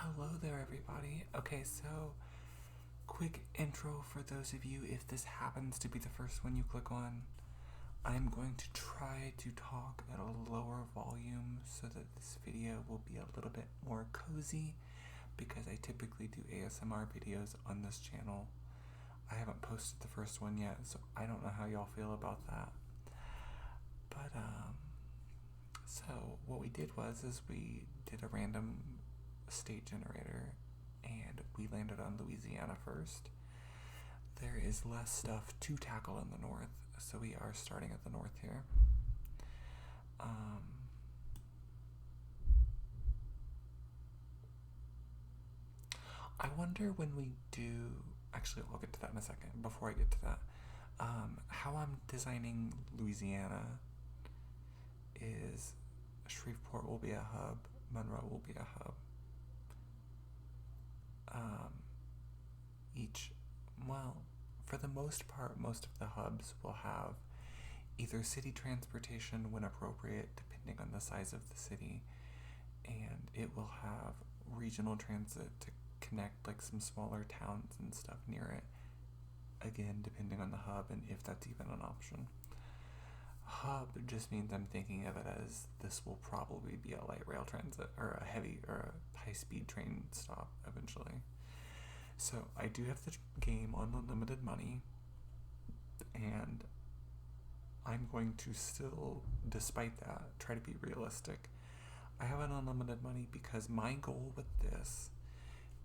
Hello there, everybody. Okay, so quick intro for those of you, if this happens to be the first one you click on. I'm going to try to talk at a lower volume so that this video will be a little bit more cozy, because I typically do ASMR videos on this channel. I haven't posted the first one yet, so I don't know how y'all feel about that. But, so what we did is we did a random state generator, and we landed on Louisiana first. There is less stuff to tackle in the north, so we are starting at the north here. I wonder when we do, actually I'll get to that in a second. Before I get to that, how I'm designing Louisiana is Shreveport will be a hub, Monroe will be a hub. For the most part, most of the hubs will have either city transportation when appropriate, depending on the size of the city, and it will have regional transit to connect like some smaller towns and stuff near it, again depending on the hub and if that's even an option. Hub just means I'm thinking of it as this will probably be a light rail transit or a heavy or a high-speed train stop eventually. So I do have the game on unlimited money, and I'm going to still, despite that, try to be realistic. I have an unlimited money because my goal with this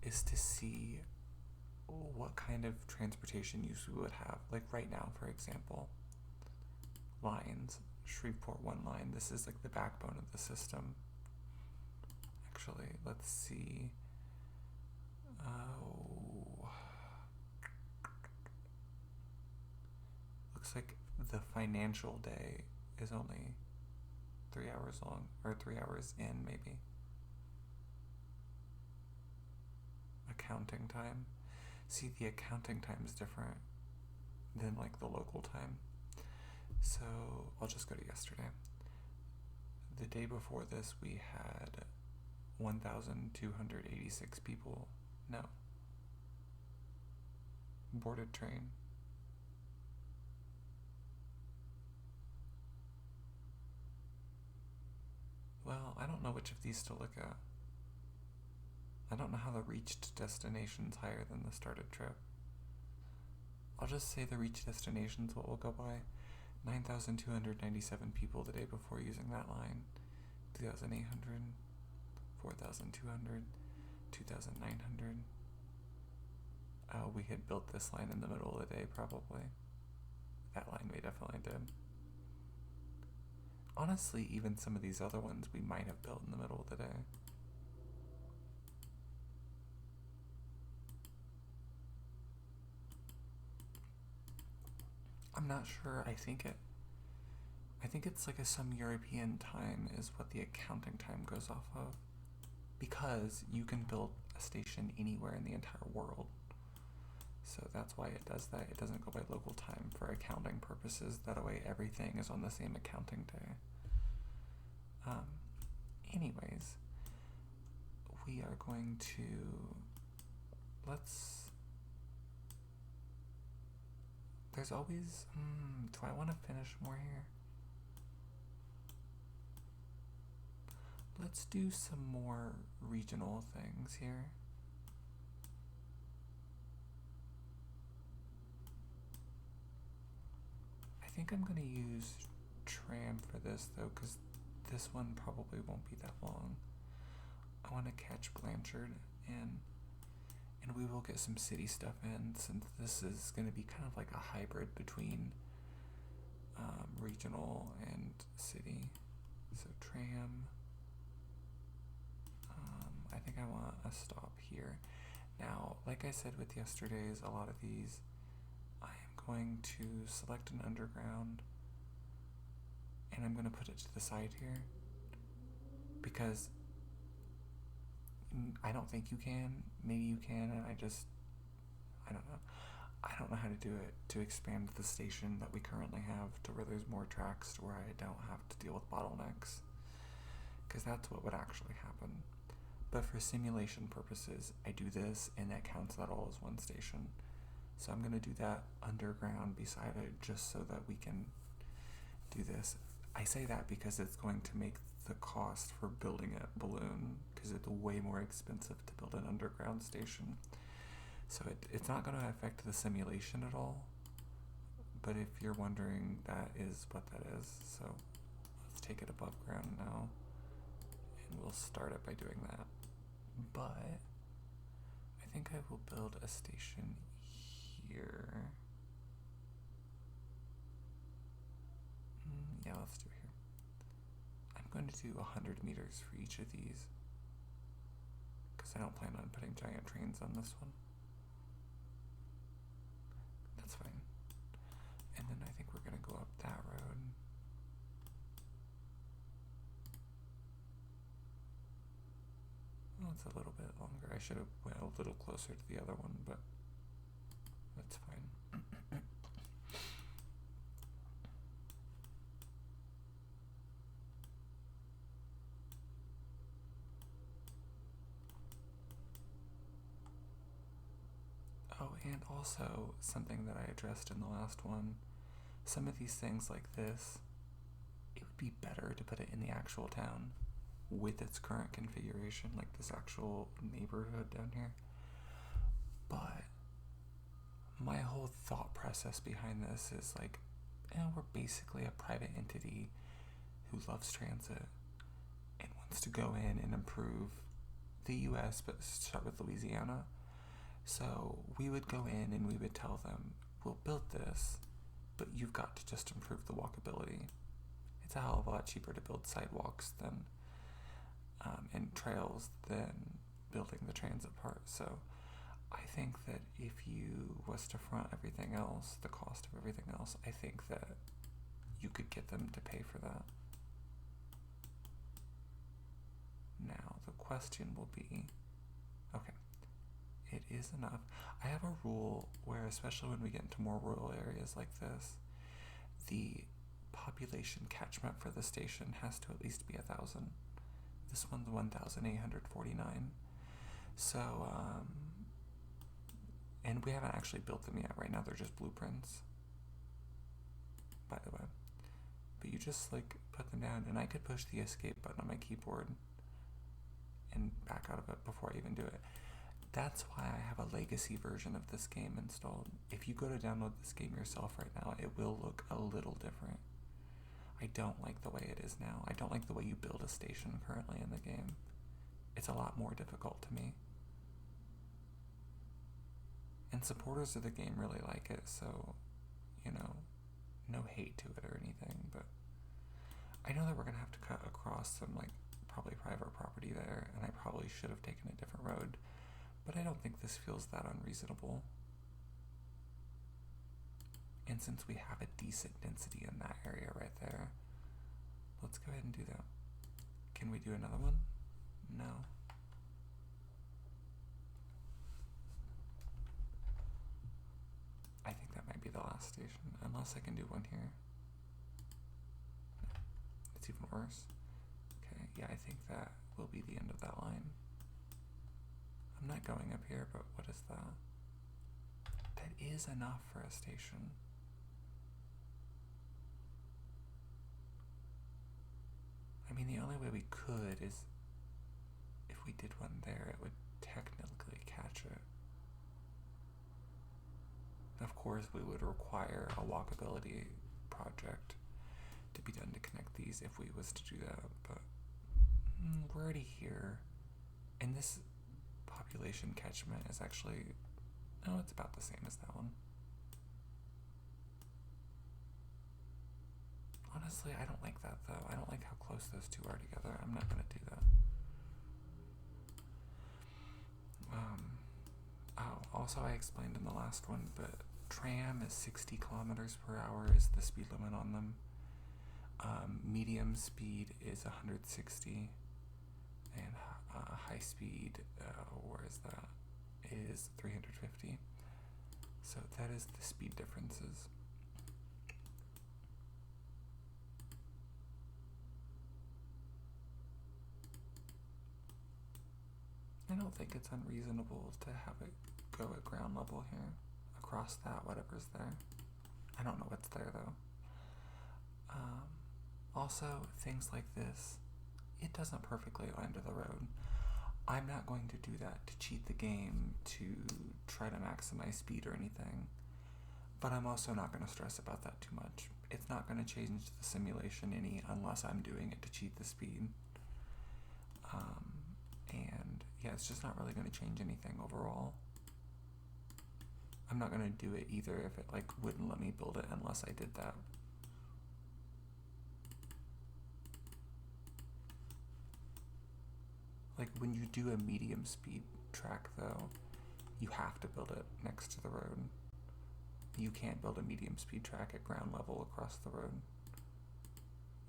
is to see what kind of transportation use we would have. Like right now, for example, lines, Shreveport 1 line, this is like the backbone of the system. Actually, let's see. Looks like the financial day is only 3 hours long, or 3 hours in maybe. Accounting time. See, the accounting time is different than like the local time. So I'll just go to yesterday. The day before this we had 1,286 people. No. Boarded train. Well, I don't know which of these to look at. I don't know how the reached destination's higher than the started trip. I'll just say the reached destination's what we'll go by. 9,297 people the day before using that line. 2,800, 4,200, 2,900. We had built this line in the middle of the day probably. That line we definitely did. Honestly, even some of these other ones we might have built in the middle of the day. I'm not sure. I think it's like some European time is what the accounting time goes off of, because you can build a station anywhere in the entire world. So that's why it does that. It doesn't go by local time for accounting purposes. That way everything is on the same accounting day. Anyways, we are going to, there's always, do I want to finish more here? Let's do some more regional things here. I think I'm going to use tram for this though, because this one probably won't be that long. I want to catch Blanchard and we will get some city stuff in, since this is going to be kind of like a hybrid between regional and city. So tram. I think I want a stop here. Now, like I said with yesterday's, a lot of these, I am going to select an underground and I'm going to put it to the side here, because I don't think you can. Maybe you can, and I don't know. I don't know how to do it to expand the station that we currently have to where there's more tracks, to where I don't have to deal with bottlenecks, because that's what would actually happen. But for simulation purposes, I do this, and that counts that all as one station. So I'm going to do that underground beside it just so that we can do this. I say that because it's going to make the cost for building a balloon, because it's way more expensive to build an underground station. So it's not going to affect the simulation at all. But if you're wondering, that is what that is. So let's take it above ground now. And we'll start it by doing that. But I think I will build a station here. Yeah, let's do it here. I'm going to do 100 meters for each of these, because I don't plan on putting giant trains on this one. That's fine. And then I think we're going to go up that road. Well, it's a little bit longer. I should have went a little closer to the other one, but that's fine. Oh, and also something that I addressed in the last one, some of these things like this, it would be better to put it in the actual town with its current configuration, like this actual neighborhood down here. But my whole thought process behind this is like, we're basically a private entity who loves transit and wants to go in and improve the US, but start with Louisiana. So we would go in and we would tell them, we'll build this, but you've got to just improve the walkability. It's a hell of a lot cheaper to build sidewalks than and trails than building the transit part. So I think that if you was to front everything else, the cost of everything else, I think that you could get them to pay for that. Now the question will be, okay, it is enough. I have a rule where, especially when we get into more rural areas like this, the population catchment for the station has to at least be 1,000. This one's 1,849. So, and we haven't actually built them yet. Right now they're just blueprints, by the way. But you just like put them down, and I could push the escape button on my keyboard and back out of it before I even do it. That's why I have a legacy version of this game installed. If you go to download this game yourself right now, it will look a little different. I don't like the way it is now. I don't like the way you build a station currently in the game. It's a lot more difficult to me. And supporters of the game really like it, so, no hate to it or anything, but I know that we're going to have to cut across some, probably private property there, and I probably should have taken a different road, but I don't think this feels that unreasonable. And since we have a decent density in that area right there, let's go ahead and do that. Can we do another one? No. I think that might be the last station, unless I can do one here. It's even worse. Okay, yeah, I think that will be the end of that line. I'm not going up here, but what is that? That is enough for a station. I mean, the only way we could is if we did one there, it would technically catch it. Of course, we would require a walkability project to be done to connect these if we was to do that, but we're already here. And this population catchment is actually, it's about the same as that one. Honestly, I don't like that though. I don't like how close those two are together. I'm not gonna do that. Also I explained in the last one, but tram is 60 kilometers per hour is the speed limit on them. Medium speed is 160, and high speed, where is that? Is 350. So that is the speed differences. I don't think it's unreasonable to have it go at ground level here, across that, whatever's there. I don't know what's there, though. Also, things like this, it doesn't perfectly align to the road. I'm not going to do that to cheat the game, to try to maximize speed or anything. But I'm also not going to stress about that too much. It's not going to change the simulation any unless I'm doing it to cheat the speed. And yeah, it's just not really going to change anything overall. I'm not going to do it either if it like wouldn't let me build it unless I did that. Like when you do a medium speed track though, you have to build it next to the road. You can't build a medium speed track at ground level across the road.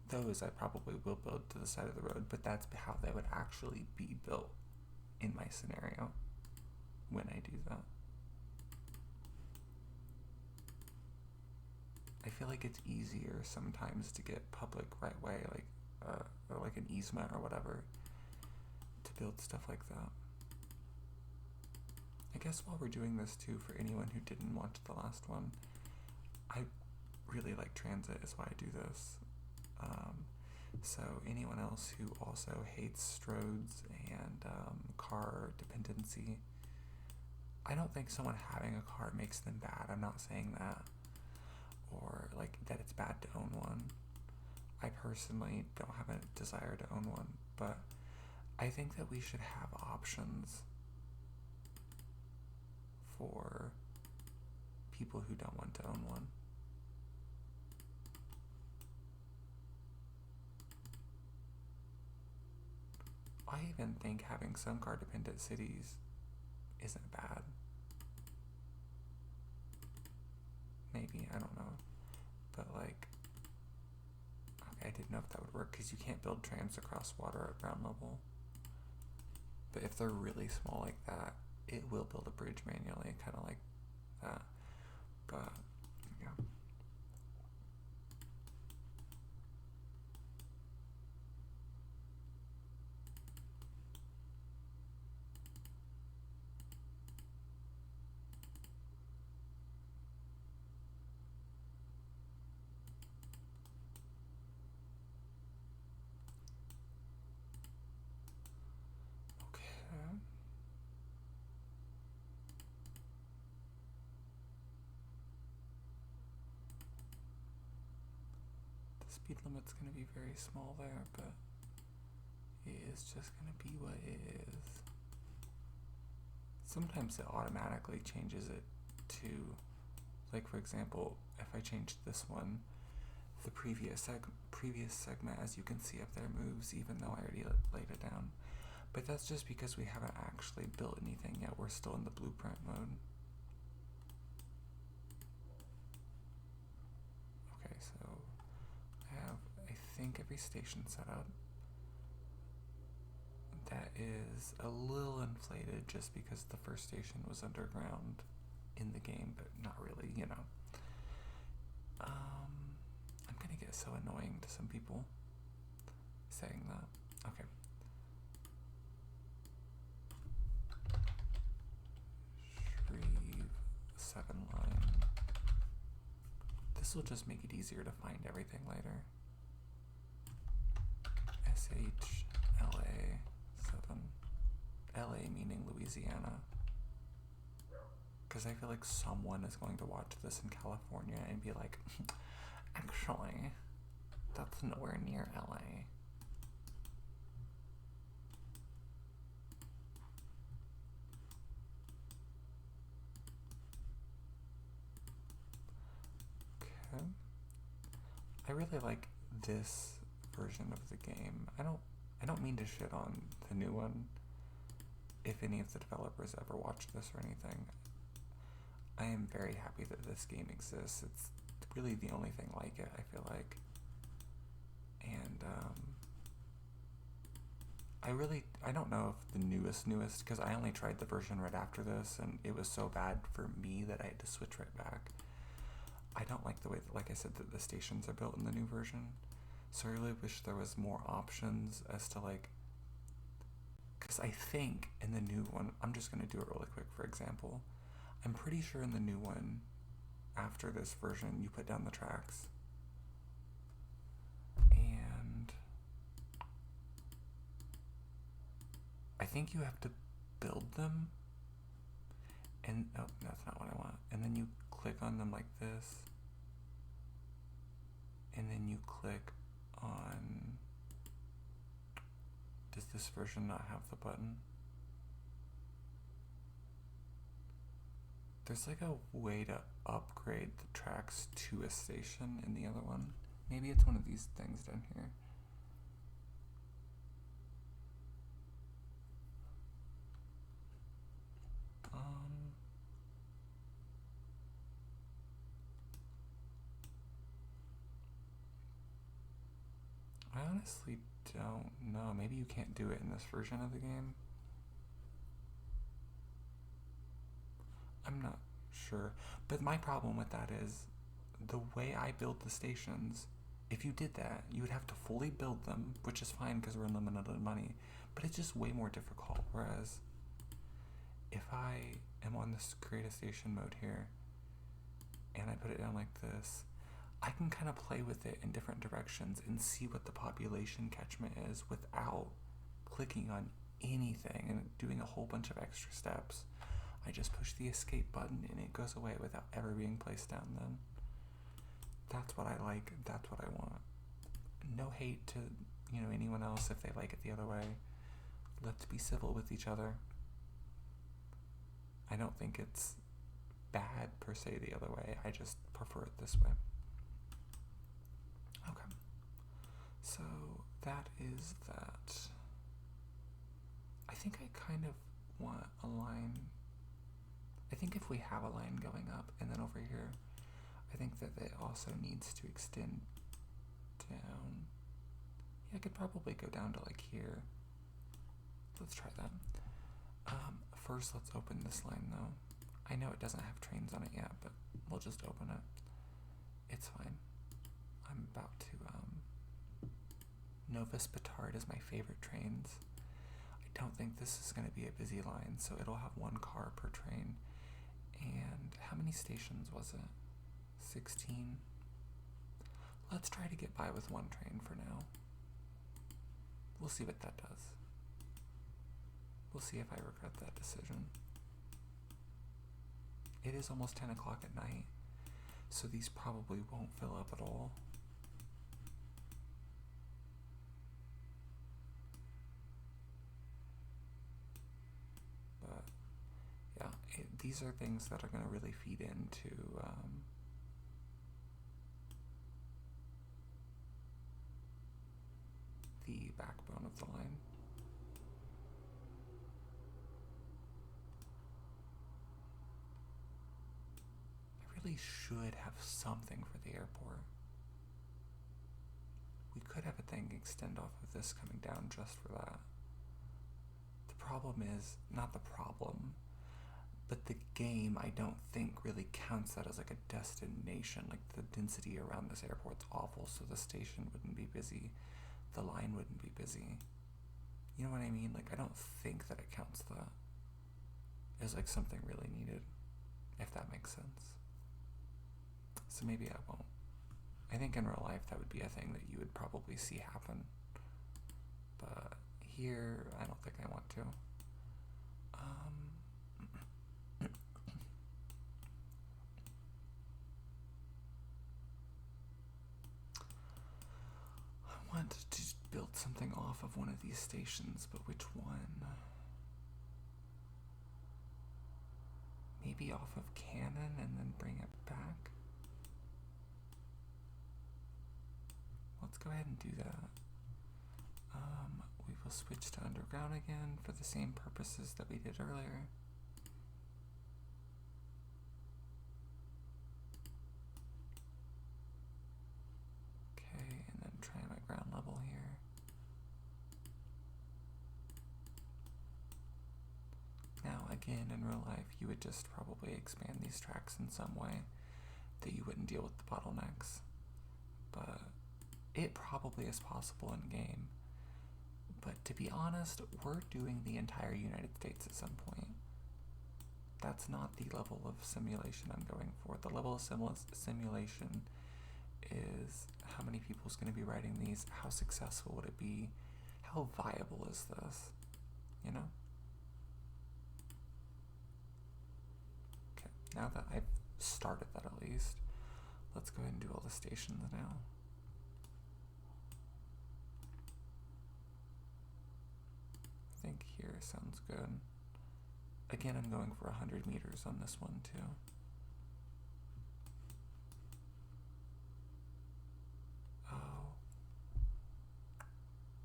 Those I probably will build to the side of the road, but that's how they would actually be built in my scenario when I do that. I feel like it's easier sometimes to get public right way, like or like an easement or whatever, to build stuff like that. I guess while we're doing this too, for anyone who didn't watch the last one, I really like transit is why I do this. So anyone else who also hates stroads and car dependency, I don't think someone having a car makes them bad. I'm not saying that. Or like that it's bad to own one. I personally don't have a desire to own one, but I think that we should have options for people who don't want to own one. I even think having some car dependent cities isn't bad. Maybe, I don't know. But like, okay, I didn't know if that would work because you can't build trams across water at ground level. But if they're really small like that, it will build a bridge manually, kind of like that. But, yeah. Speed limit's going to be very small there, but it is just going to be what it is. Sometimes it automatically changes it to, like for example, if I changed this one, the previous segment, as you can see up there, moves even though I already laid it down. But that's just because we haven't actually built anything yet. We're still in the blueprint mode. Okay, so I have, I think, every station set up. That is a little inflated just because the first station was underground in the game, but not really, you know. I'm gonna get so annoying to some people saying that. Okay. Shreve 7 line. This will just make it easier to find everything later. SHLA 7. LA meaning Louisiana. Because I feel like someone is going to watch this in California and be like, actually, that's nowhere near LA. Okay. I really like this version of the game. I don't mean to shit on the new one. If any of the developers ever watch this or anything, I am very happy that this game exists. It's really the only thing like it, I feel like. And I don't know if the newest, because I only tried the version right after this, and it was so bad for me that I had to switch right back. I don't like the way, like I said, that the stations are built in the new version. So I really wish there was more options as to like, Because I think in the new one, I'm just going to do it really quick for example. I'm pretty sure in the new one, after this version, you put down the tracks. And I think you have to build them. And, oh, that's not what I want. And then you click on them like this. And then you click on... Does this version not have the button? There's like a way to upgrade the tracks to a station in the other one. Maybe it's one of these things down here. I honestly don't know. Maybe you can't do it in this version of the game. I'm not sure. But my problem with that is the way I build the stations, if you did that, you would have to fully build them, which is fine because we're unlimited money, but it's just way more difficult. Whereas if I am on this create a station mode here and I put it down like this, I can kind of play with it in different directions and see what the population catchment is without clicking on anything and doing a whole bunch of extra steps. I just push the escape button and it goes away without ever being placed down then. That's what I like, that's what I want. No hate to, anyone else if they like it the other way. Let's be civil with each other. I don't think it's bad per se the other way, I just prefer it this way. Okay, so that is that. I think I kind of want a line. I think if we have a line going up and then over here, I think that it also needs to extend down. Yeah, I could probably go down to like here. Let's try that. First, let's open this line though. I know it doesn't have trains on it yet, but we'll just open it. It's fine. I'm about to, Novus Petard is my favorite trains. I don't think this is going to be a busy line, so it'll have one car per train. And how many stations was it? 16? Let's try to get by with one train for now. We'll see what that does. We'll see if I regret that decision. It is almost 10 o'clock at night, so these probably won't fill up at all. But yeah, these are things that are going to really feed into the backbone of the line. I really should have something for the airport. We could have a thing extend off of this coming down just for that. The problem is, not the problem, but the game I don't think really counts that as like a destination. Like the density around this airport's awful, so the station wouldn't be busy, the line wouldn't be busy. You know what I mean? Like I don't think that it counts that as like something really needed, if that makes sense. So maybe I won't. I think in real life that would be a thing that you would probably see happen. But here, I don't think I want to. I want to build something off of one of these stations, but which one? Maybe off of Cannon and then bring it back? Let's go ahead and do that. We will switch to underground again for the same purposes that we did earlier. Okay, and then try my ground level here. Now again, in real life, you would just probably expand these tracks in some way that you wouldn't deal with the bottlenecks. But it probably is possible in game, But to be honest, we're doing the entire United States at some point. That's not the level of simulation I'm going for. The level of simulation is how many people's going to be writing these, how successful would it be, how viable is this, you know? Okay, now that I've started that at least, let's go ahead and do all the stations now. I think here sounds good. Again, I'm going for 100 meters on this one too. Oh.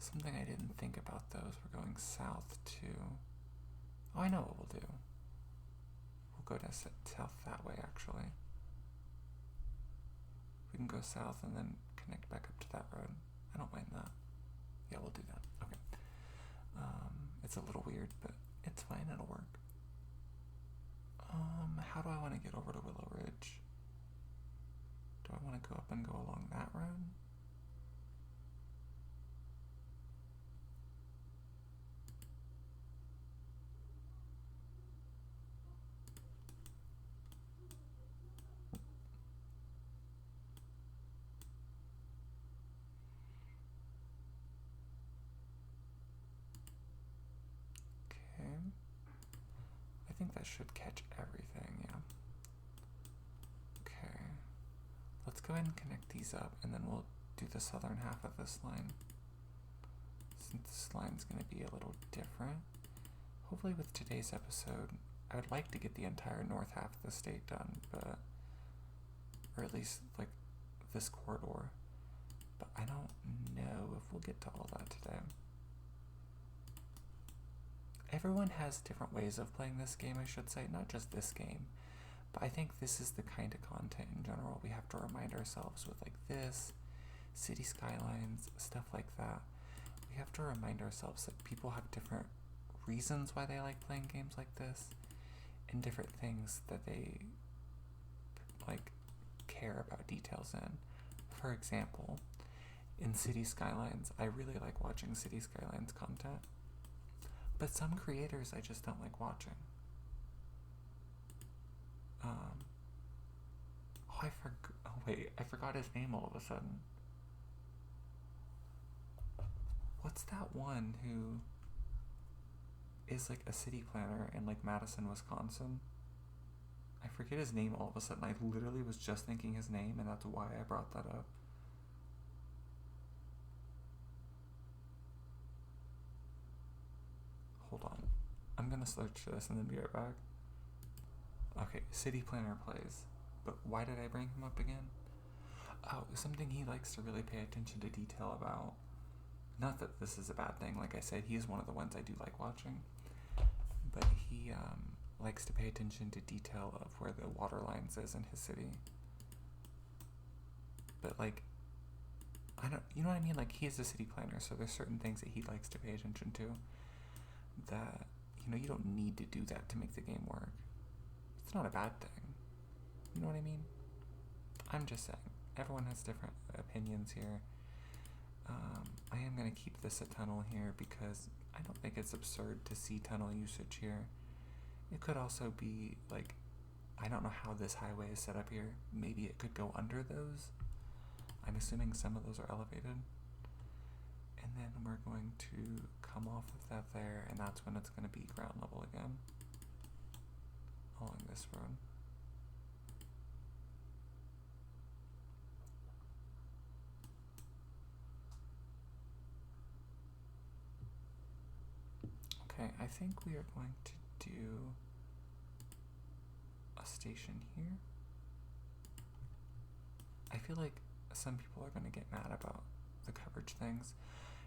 Something I didn't think about though is we're going south too. Oh, I know what we'll do. We'll go to south that way actually. We can go south and then connect back up to that road. I don't mind that. Yeah, we'll do that. Okay. It's a little weird, but it's fine, it'll work. How do I want to get over to Willow Ridge? Do I want to go up and go along that road? I think that should catch everything, yeah. Okay. Let's go ahead and connect these up, and then we'll do the southern half of this line. Since this line's going to be a little different. Hopefully with today's episode, I would like to get the entire north half of the state done, but, or at least, like, this corridor. But I don't know if we'll get to all that today. Everyone has different ways of playing this game, I should say, not just this game, but I think this is the kind of content in general we have to remind ourselves with, like this, city skylines, stuff like that. We have to remind ourselves that people have different reasons why they like playing games like this, and different things that they, like, care about details in. For example, in city skylines, I really like watching city skylines content. But some creators I just don't like watching. I forgot his name all of a sudden. What's that one who is like a city planner in like Madison, Wisconsin? I forget his name all of a sudden. I literally was just thinking his name, and that's why I brought that up. Hold on. I'm gonna search this and then be right back. Okay, City Planner Plays. But why did I bring him up again? Oh, something he likes to really pay attention to detail about. Not that this is a bad thing, like I said, he is one of the ones I do like watching. But he likes to pay attention to detail of where the water lines is in his city. But like, you know what I mean? Like, he is a city planner, so there's certain things that he likes to pay attention to that, you know, you don't need to do that to make the game work. It's not a bad thing. You know what I mean? I'm just saying, everyone has different opinions here. I am going to keep this a tunnel here because I don't think it's absurd to see tunnel usage here. It could also be, like, I don't know how this highway is set up here. Maybe it could go under those. I'm assuming some of those are elevated. And then we're going to come off of that there, and that's when it's going to be ground level again along this road. Okay, I think we are going to do a station here. I feel like some people are going to get mad about the coverage things,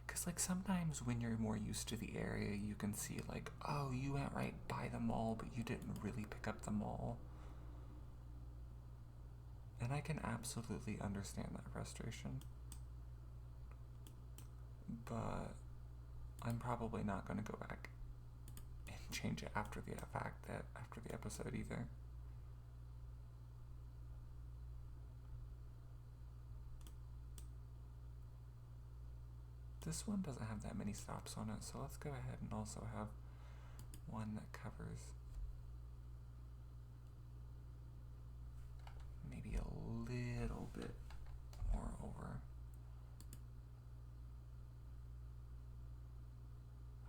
because like sometimes when you're more used to the area, you can see like, oh, you went right by the mall, but you didn't really pick up the mall. And I can absolutely understand that frustration. But I'm probably not going to go back and change it after the episode either. this one doesn't have that many stops on it, so let's go ahead and also have one that covers maybe a little bit more over.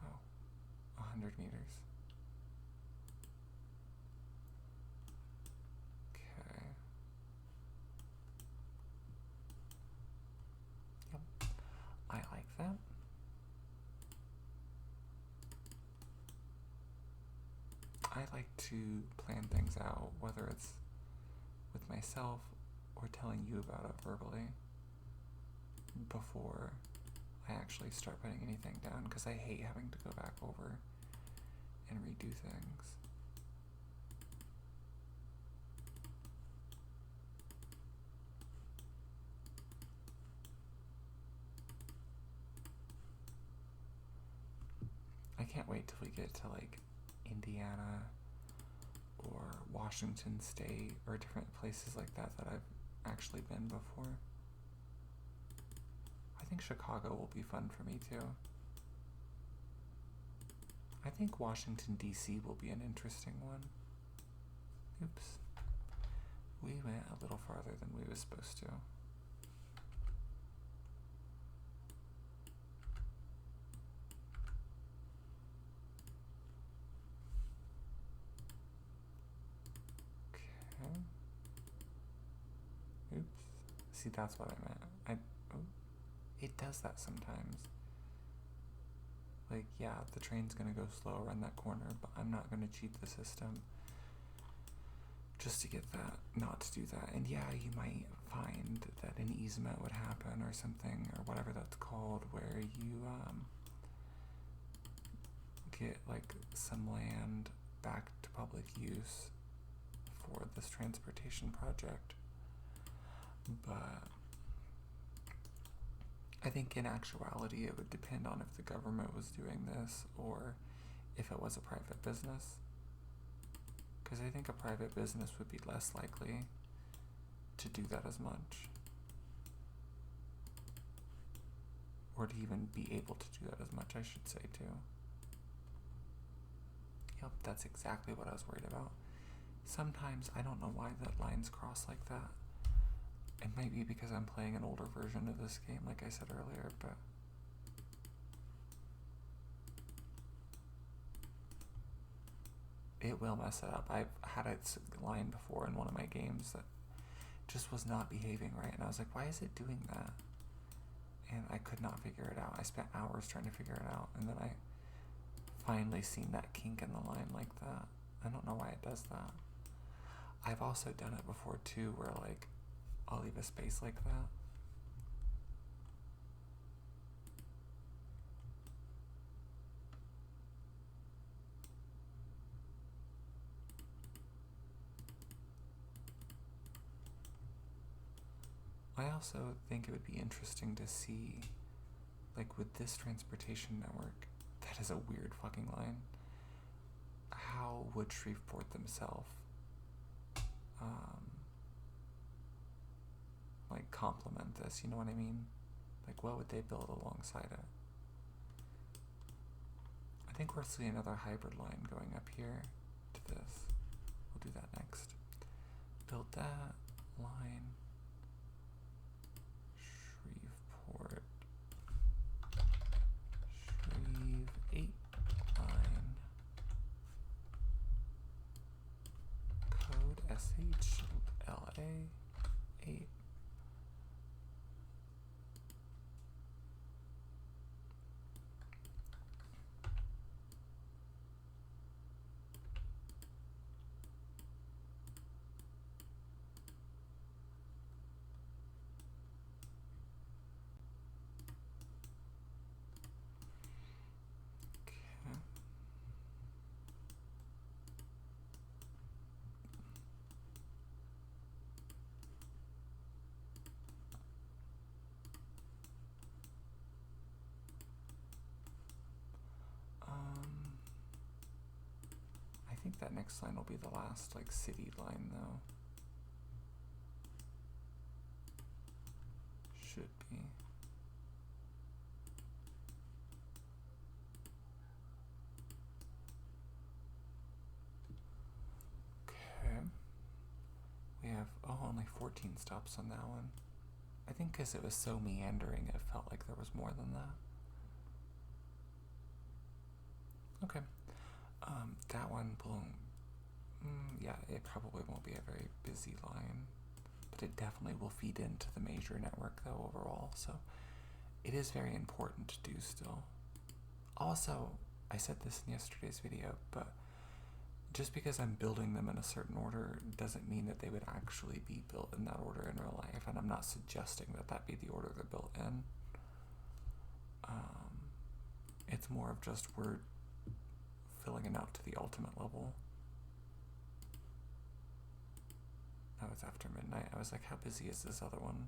Oh, 100 meters. Okay. Yep. I like that. I like to plan things out, whether it's with myself or telling you about it verbally before I actually start putting anything down, because I hate having to go back over and redo things. I can't wait till we get to like Indiana or Washington State or different places like that that I've actually been before. I think Chicago will be fun for me too. I think Washington, D.C. will be an interesting one. Oops. We went a little farther than we were supposed to. Okay. Oops. See, that's what I meant. It does that sometimes. Like, yeah, the train's gonna go slow around that corner, but I'm not gonna cheat the system just to get that, not to do that. And yeah, you might find that an easement would happen or something, or whatever that's called, where you get like some land back to public use for this transportation project. But I think in actuality it would depend on if the government was doing this or if it was a private business. Because I think a private business would be less likely to do that as much. Or to even be able to do that as much, I should say, too. Yep, that's exactly what I was worried about. Sometimes I don't know why that lines cross like that. It might be because I'm playing an older version of this game, like I said earlier, but it will mess it up. I've had it line before in one of my games that just was not behaving right, and I was like, why is it doing that? And I could not figure it out. I spent hours trying to figure it out, and then I finally seen that kink in the line like that. I don't know why it does that. I've also done it before too, where like I'll leave a space like that. I also think it would be interesting to see, like with this transportation network, that is a weird fucking line. How would Shreveport themselves like complement this, you know what I mean? Like what would they build alongside it? I think we'll see another hybrid line going up here to this. We'll do that next. Build that line. Shreveport. Shreve 8 line. Code SHLA 8. I think that next line will be the last, like, city line, though. Should be. 14 stops on that one. I think because it was so meandering, it felt like there was more than that. Okay. That one will, yeah, it probably won't be a very busy line, but it definitely will feed into the major network though overall, so it is very important to do still. Also, I said this in yesterday's video, but just because I'm building them in a certain order doesn't mean that they would actually be built in that order in real life, and I'm not suggesting that that be the order they're built in. It's more of just we're filling it out to the ultimate level. Now it's after midnight. I was like, how busy is this other one?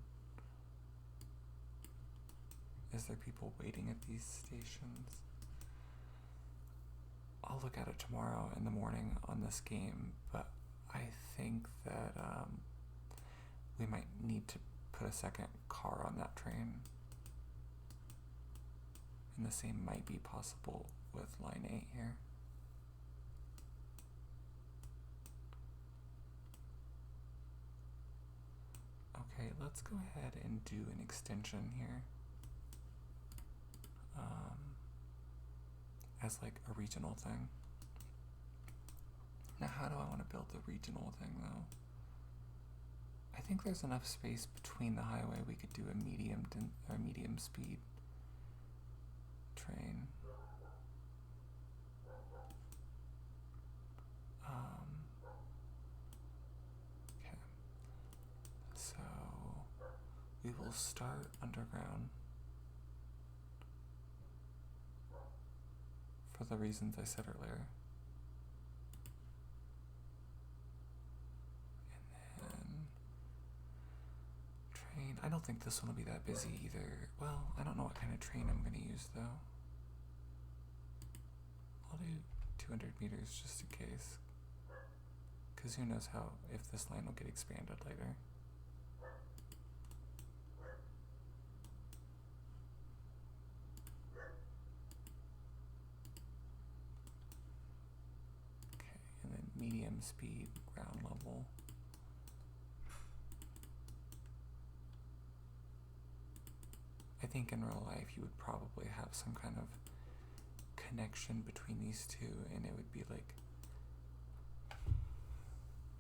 Is there people waiting at these stations? I'll look at it tomorrow in the morning on this game, but I think that we might need to put a second car on that train. And the same might be possible with line 8 here. Okay, let's go ahead and do an extension here. As like a regional thing. Now how do I want to build the regional thing though? I think there's enough space between the highway we could do a medium speed train. Okay. So we will start underground. For the reasons I said earlier. And then train. I don't think this one will be that busy either. Well, I don't know what kind of train I'm going to use though. I'll do 200 meters just in case. Because who knows how, if this line will get expanded later. Medium speed, ground level. I think in real life you would probably have some kind of connection between these two, and it would be like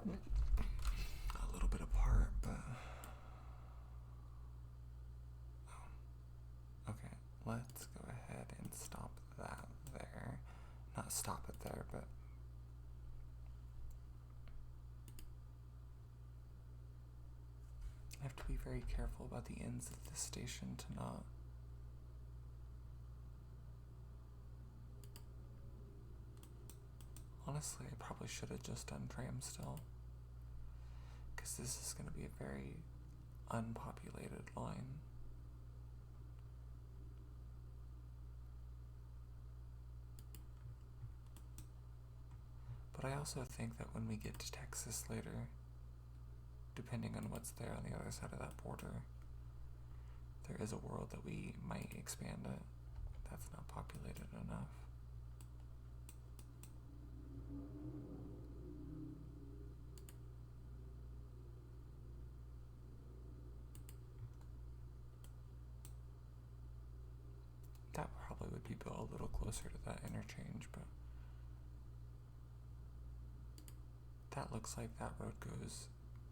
a little bit apart, but okay, let's go ahead and stop that there. Not stop it there, but I have to be very careful about the ends of the station to not honestly, I probably should have just done tram still, because this is going to be a very unpopulated line. But I also think that when we get to Texas later, depending on what's there on the other side of that border, there is a world that we might expand it that's not populated enough. That probably would be built a little closer to that interchange, but that looks like that road goes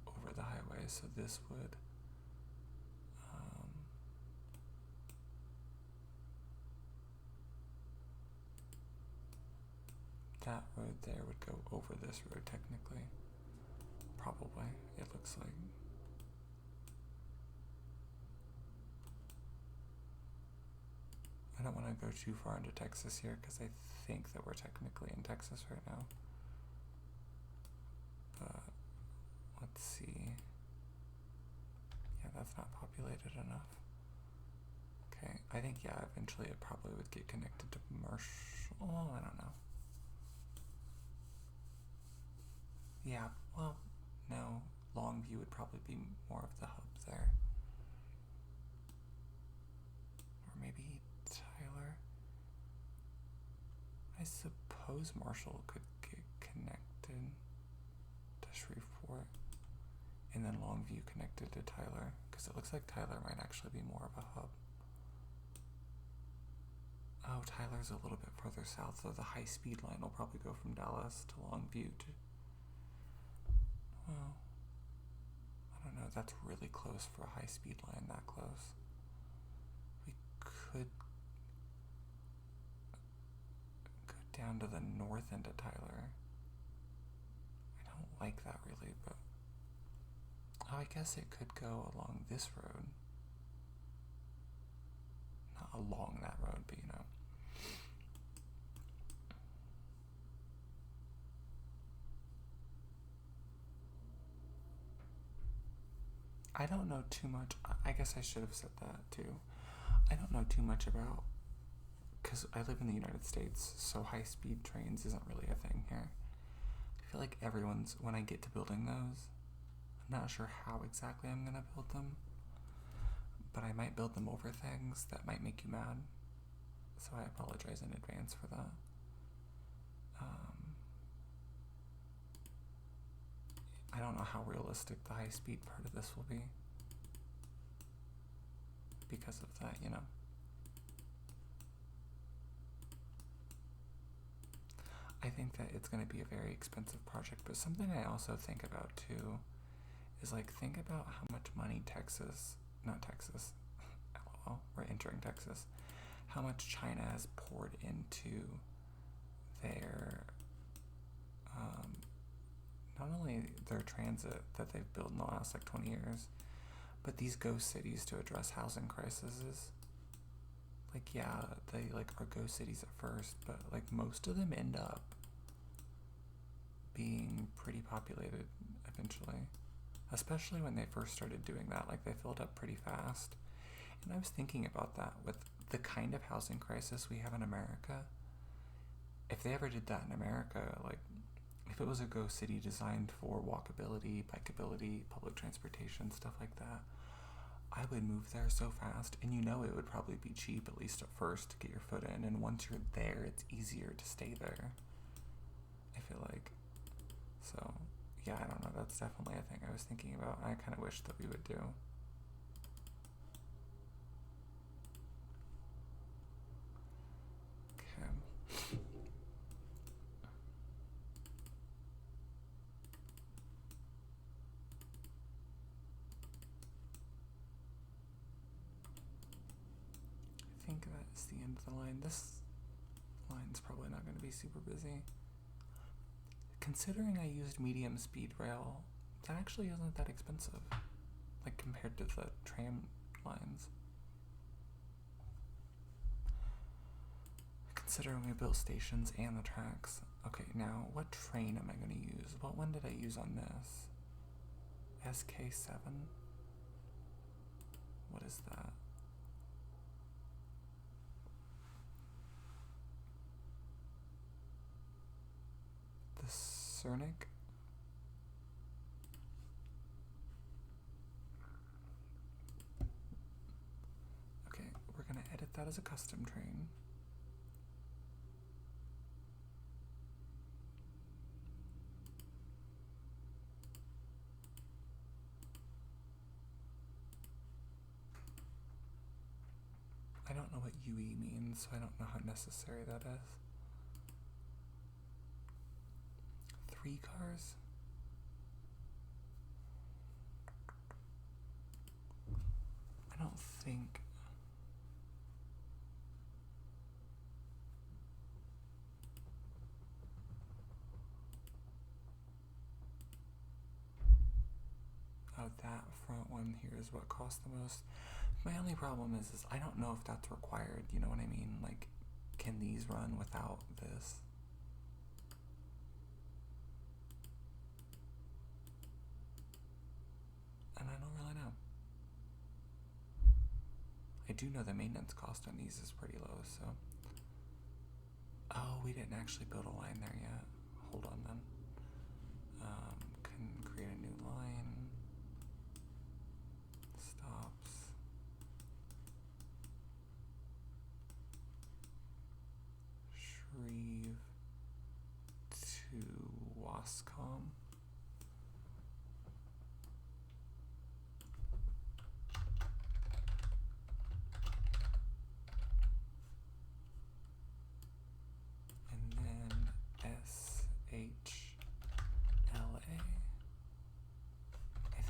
over the highway, so this would that road there would go over this road technically. Probably, it looks like. I don't want to go too far into Texas here because I think that we're technically in Texas right now. But let's see. Yeah, that's not populated enough. Okay, I think, yeah, eventually it probably would get connected to Marshall. I don't know. Yeah, well, no. Longview would probably be more of the hub there. Or maybe Tyler. I suppose Marshall could get connected to Shreveport. And and then Longview connected to Tyler, because it looks like Tyler might actually be more of a hub. Oh, Tyler's a little bit further south, so the high-speed line will probably go from Dallas to Longview to... Well, I don't know, that's really close for a high-speed line, that close. We could go down to the north end of Tyler. I don't like that really, but... Oh, I guess it could go along this road. Not along that road, but you know. I don't know too much. I guess I should have said that too. I don't know too much about, because I live in the United States, so high-speed trains isn't really a thing here. I feel like everyone's, when I get to building those, I'm not sure how exactly I'm going to build them, but I might build them over things that might make you mad, so I apologize in advance for that. I don't know how realistic the high-speed part of this will be because of that, you know. I think that it's going to be a very expensive project, but something I also think about too is like, think about how much money LOL, we're entering Texas, how much China has poured into their, not only their transit that they've built in the last like 20 years, but these ghost cities to address housing crises. Like, yeah, they like are ghost cities at first, but like most of them end up being pretty populated eventually, especially when they first started doing that. Like, they filled up pretty fast. And I was thinking about that with the kind of housing crisis we have in America. If they ever did that in America, like if it was a ghost city designed for walkability, bikeability, public transportation, stuff like that, I would move there so fast. And you know, it would probably be cheap, at least at first, to get your foot in. And once you're there, it's easier to stay there, I feel like. So, yeah, I don't know. That's definitely a thing I was thinking about. I kind of wish that we would do. Okay. I think that's the end of the line. This line's probably not going to be super busy. Considering I used medium speed rail, that actually isn't that expensive, like compared to the tram lines. Considering we built stations and the tracks. Okay, now what train am I going to use? What one did I use on this? SK7? What is that? The Cernic? Okay, we're gonna edit that as a custom train. I don't know what UE means, so I don't know how necessary that is. 3 cars? I don't think... Oh, that front one here is what costs the most. My only problem is I don't know if that's required, you know what I mean? Like, can these run without this? And I don't really know. I do know the maintenance cost on these is pretty low, so... Oh, we didn't actually build a line there yet. Hold on then. Can create a new line. Stops. Shreve to Wascom.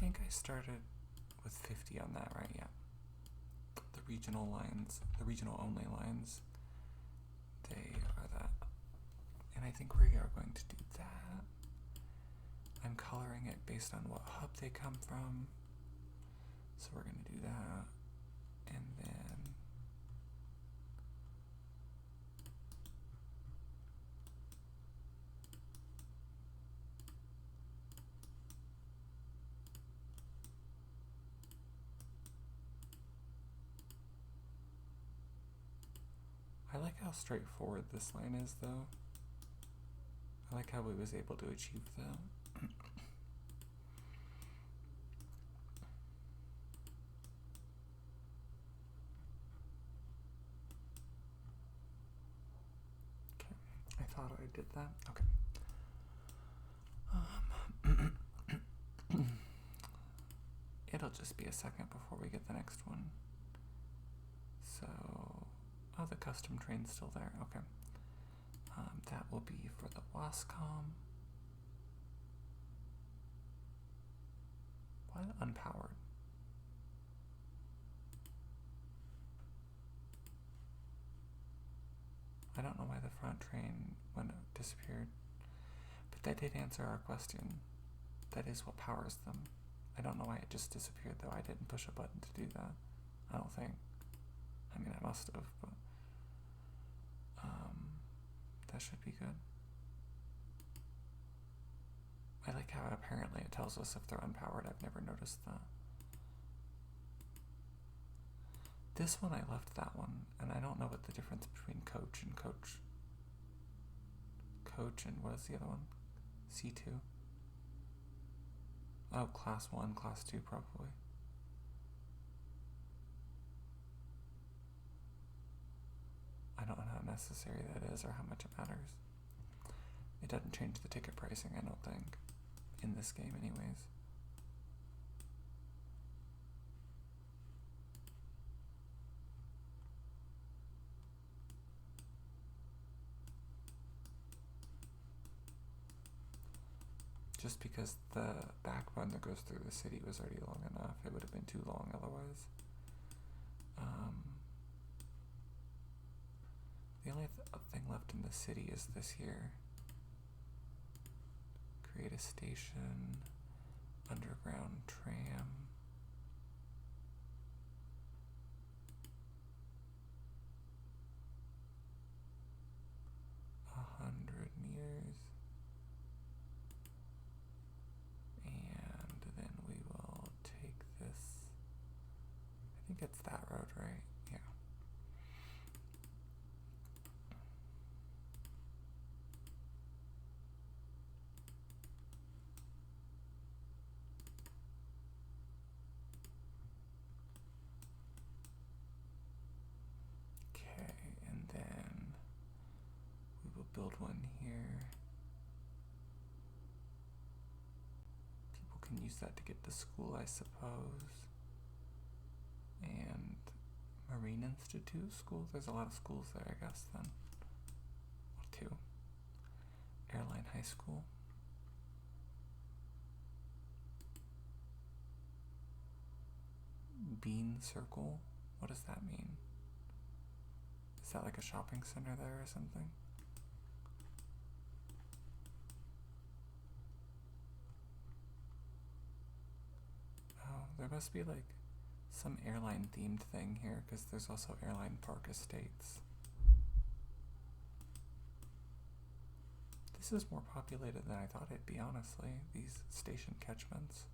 think I started with 50 on that, right? Yeah. The regional lines, the regional only lines, they are that. And I think we are going to do that. I'm coloring it based on what hub they come from. So we're going to do that. And then I like how straightforward this line is, though. I like how we was able to achieve that. Okay, I thought I did that. Okay. It'll just be a second before we get the next one. So, oh, the custom train's still there. Okay. That will be for the Wascom. Why unpowered? I don't know why the front train disappeared, but that did answer our question. That is what powers them. I don't know why it just disappeared, though. I didn't push a button to do that. I don't think. I mean, I must have, but that should be good. I like how apparently it tells us if they're unpowered. I've never noticed that. This one, I left that one, and I don't know what the difference between coach and coach. Coach and what is the other one? C2. Oh, class 1, class 2 probably. I don't know how necessary that is or how much it matters. It doesn't change the ticket pricing, I don't think, in this game anyways. Just because the backbone that goes through the city was already long enough, it would have been too long otherwise. The only thing left in the city is this here. Create a station, underground tram. $100 and then we will take this. I think it's that road, right? Yeah. Build one here. People can use that to get to school, I suppose. And Marine Institute school? There's a lot of schools there, I guess, then. Well, 2. Airline High School. Bean Circle? What does that mean? Is that like a shopping center there or something? There must be like some airline themed thing here because there's also Airline Park Estates. This is more populated than I thought it'd be, honestly, these station catchments.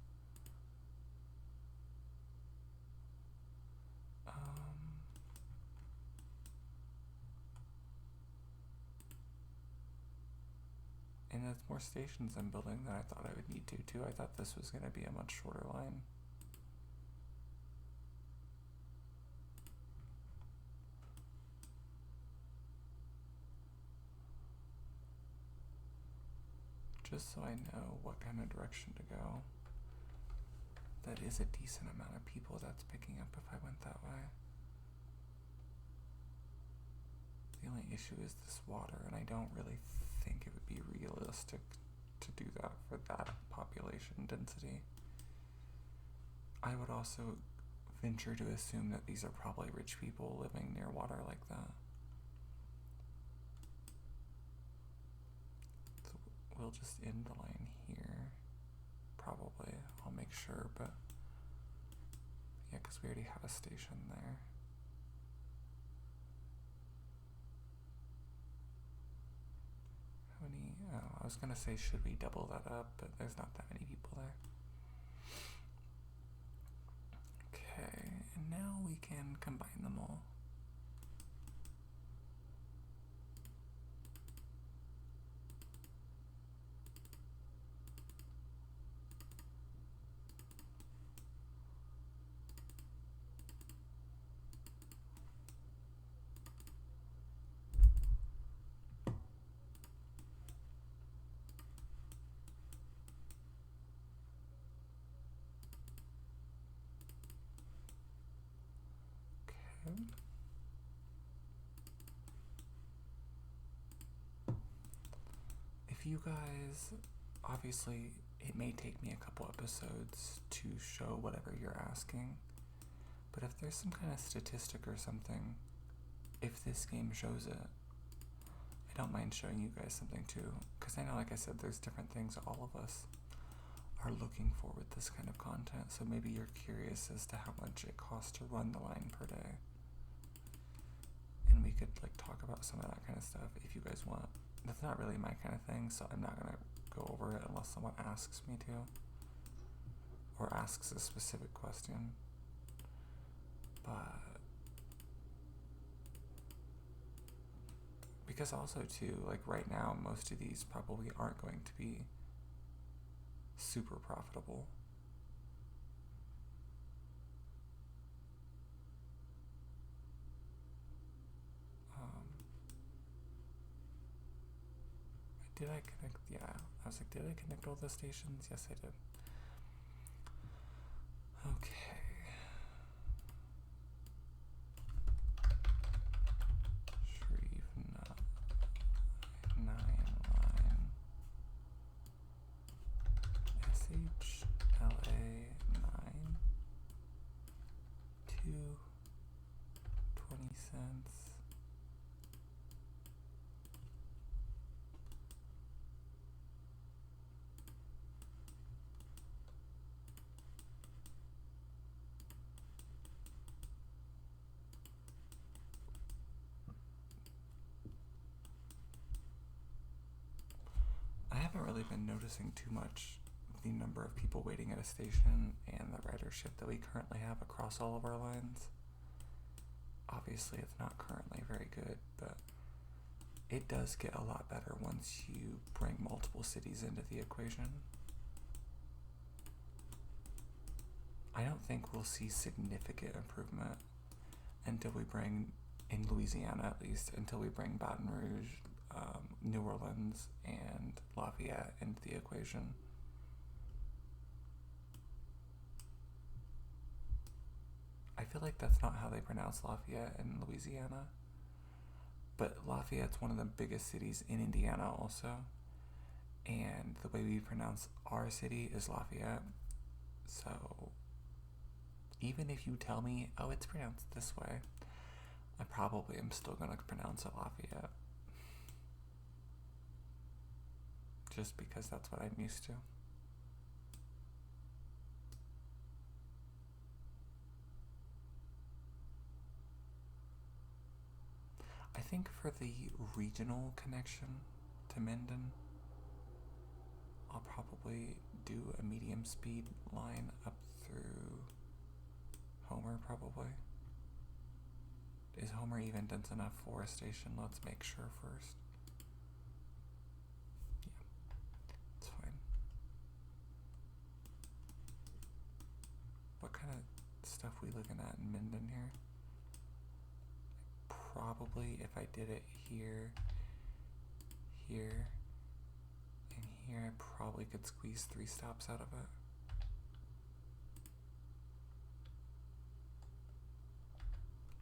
And there's more stations I'm building than I thought I would need to, too. I thought this was going to be a much shorter line. Just so I know what kind of direction to go. That is a decent amount of people that's picking up if I went that way. The only issue is this water, and I don't really think it would be realistic to do that for that population density. I would also venture to assume that these are probably rich people living near water like that. So we'll just end the line here. Probably. I'll make sure, but yeah, because we already have a station there. How many? Oh, I was gonna say, should we double that up? But there's not that many people there. Okay, and now we can combine them all. If you guys, obviously, it may take me a couple episodes to show whatever you're asking, but if there's some kind of statistic or something, if this game shows it, I don't mind showing you guys something too, because I know, like I said, there's different things all of us are looking for with this kind of content, so maybe you're curious as to how much it costs to run the line per day. And we could like talk about some of that kind of stuff if you guys want. That's not really my kind of thing, so I'm not gonna go over it unless someone asks me to, or asks a specific question. But because also too, like right now, most of these probably aren't going to be super profitable. Did I connect? Yeah. I was like, did I connect all the stations? Yes, I did. Okay. Shreveport 9 line. SHLA 9. 20 cents. I haven't really been noticing too much the number of people waiting at a station and the ridership that we currently have across all of our lines. Obviously, it's not currently very good, but it does get a lot better once you bring multiple cities into the equation. I don't think we'll see significant improvement until we bring, in Louisiana at least, until we bring Baton Rouge, New Orleans, and Lafayette into the equation. I feel like that's not how they pronounce Lafayette in Louisiana, but Lafayette's one of the biggest cities in Indiana also, and the way we pronounce our city is Lafayette, so even if you tell me, oh, it's pronounced this way, I probably am still going to pronounce it Lafayette. Just because that's what I'm used to. I think for the regional connection to Minden, I'll probably do a medium speed line up through Homer probably. Is Homer even dense enough for a station? Let's make sure first. Yeah, it's fine. What kind of stuff we looking at in Minden here? Probably if I did it here, here, and here, I probably could squeeze 3 stops out of it.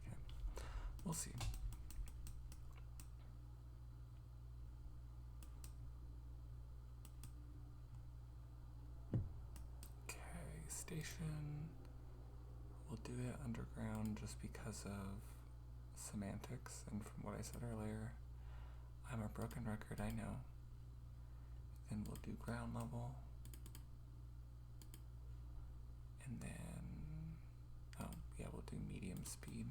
Okay, we'll see. Okay, station. We'll do it underground just because of semantics, and from what I said earlier, I'm a broken record, I know. Then we'll do ground level. And then, oh yeah, we'll do medium speed.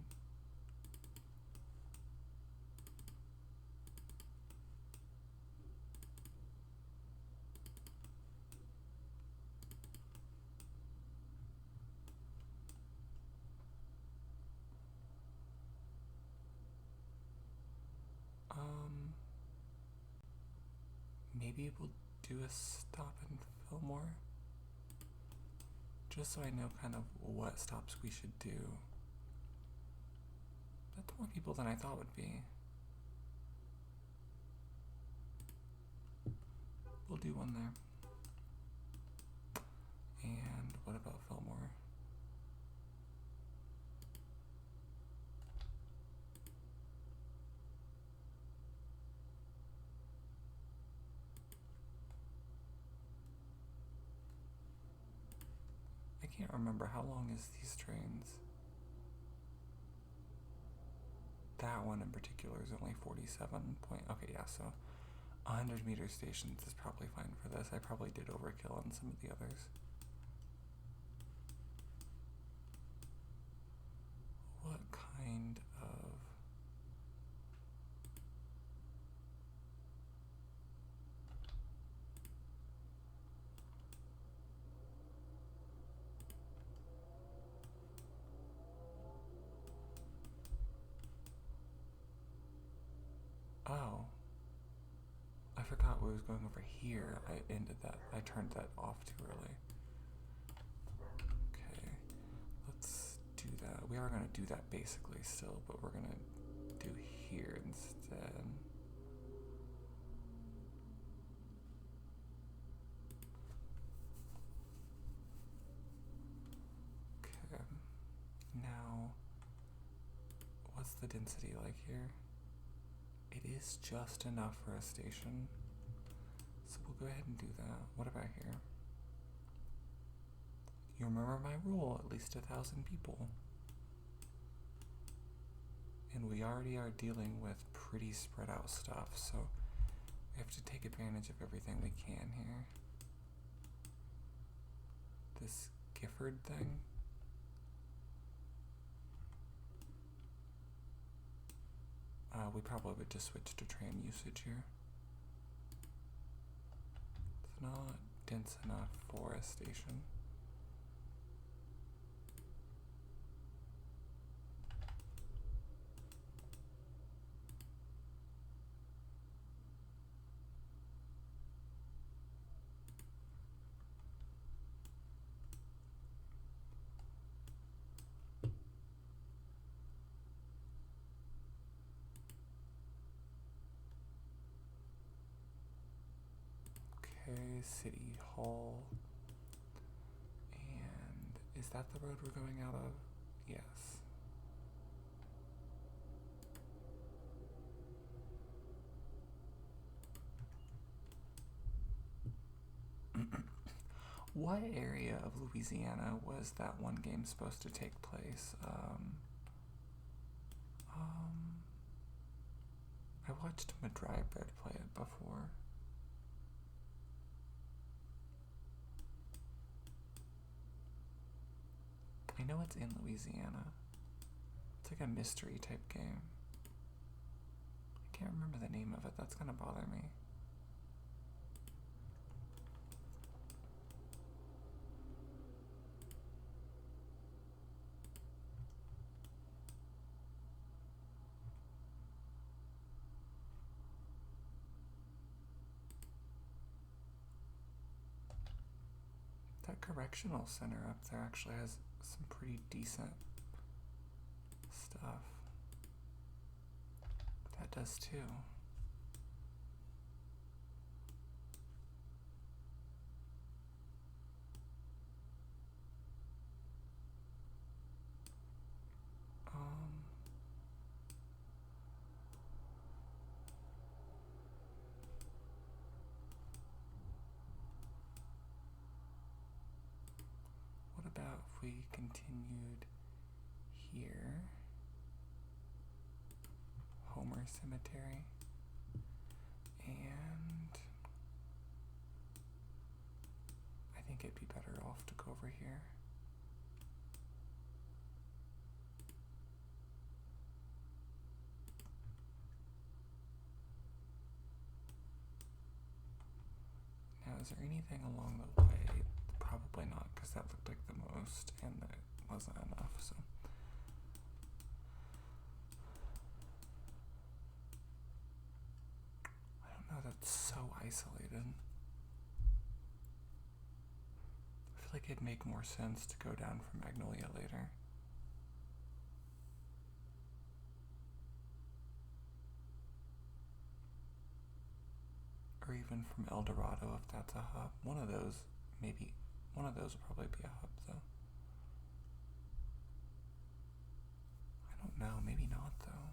Maybe we'll do a stop in Fillmore, just so I know kind of what stops we should do. That's more people than I thought would be. We'll do one there. And what about Fillmore? I can't remember, how long is these trains? That one in particular is only 47 point, okay, yeah, so 100 meter stations is probably fine for this. I probably did overkill on some of the others. What kind of... Oh. I forgot we was going over here. I turned that off too early. Okay. Let's do that. We are going to do that basically still, but we're going to do here instead. Okay. Now, what's the density like here? It is just enough for a station, so we'll go ahead and do that. What about here? You remember my rule, at least 1,000 people. And we already are dealing with pretty spread out stuff, so we have to take advantage of everything we can here. This Gifford thing. We probably would just switch to tram usage here. It's not dense enough for a station. Okay, City Hall. And is that the road we're going out of? Yes. What area of Louisiana was that one game supposed to take place? I watched Madry Bread play it before. I know it's in Louisiana. It's like a mystery type game. I can't remember the name of it. That's gonna bother me. That correctional center up there actually has some pretty decent stuff. That does too. What about if we continued here. Homer Cemetery. And I think it'd be better off to go over here. Now, is there anything along the way? Probably not, because that looked like the most, and it wasn't enough, so. I don't know, that's so isolated. I feel like it'd make more sense to go down from Magnolia later. Or even from El Dorado if that's a hub. One of those will probably be a hub though. I don't know, maybe not though.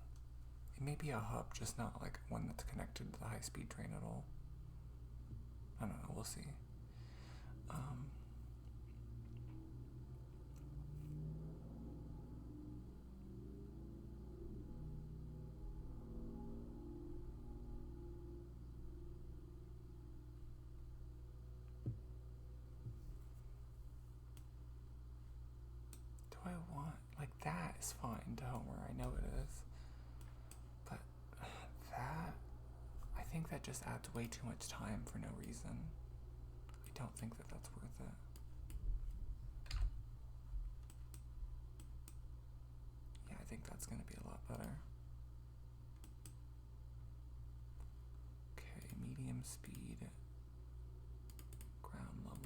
It may be a hub, just not like one that's connected to the high-speed train at all. I don't know, we'll see. That is fine to Homer, I know it is. But that, I think that just adds way too much time for no reason. I don't think that that's worth it. Yeah, I think that's going to be a lot better. Okay, medium speed, ground level.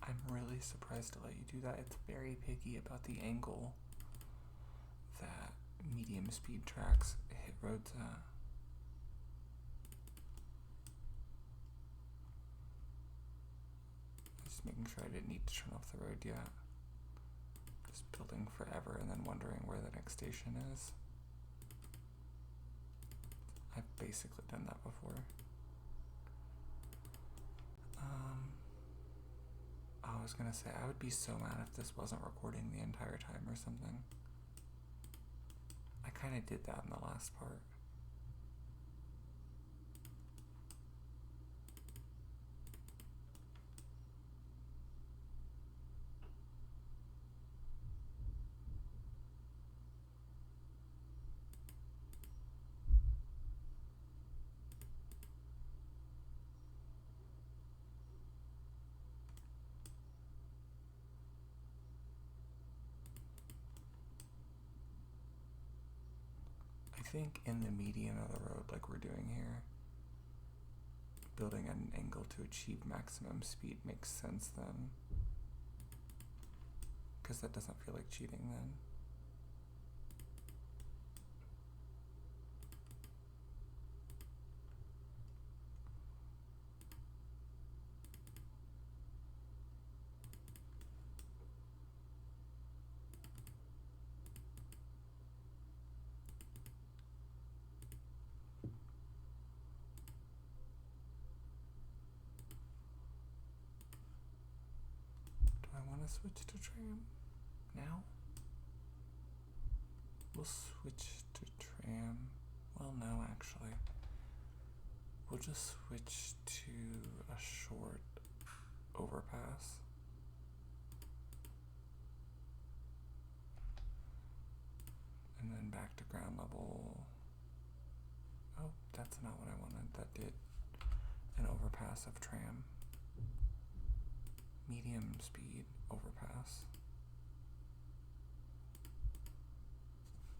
I'm really surprised to let you do that. It's very picky about the angle that medium speed tracks hit roads at. Just making sure I didn't need to turn off the road yet. Just building forever and then wondering where the next station is. I've basically done that before. I was gonna say, I would be so mad if this wasn't recording the entire time or something. I kinda did that in the last part. I think in the median of the road, like we're doing here, building at an angle to achieve maximum speed makes sense then. Because that doesn't feel like cheating then. Switch to tram now. We'll switch to tram. Well, no, actually. We'll just switch to a short overpass. And then back to ground level. Oh, that's not what I wanted. That did an overpass of tram. Medium speed overpass.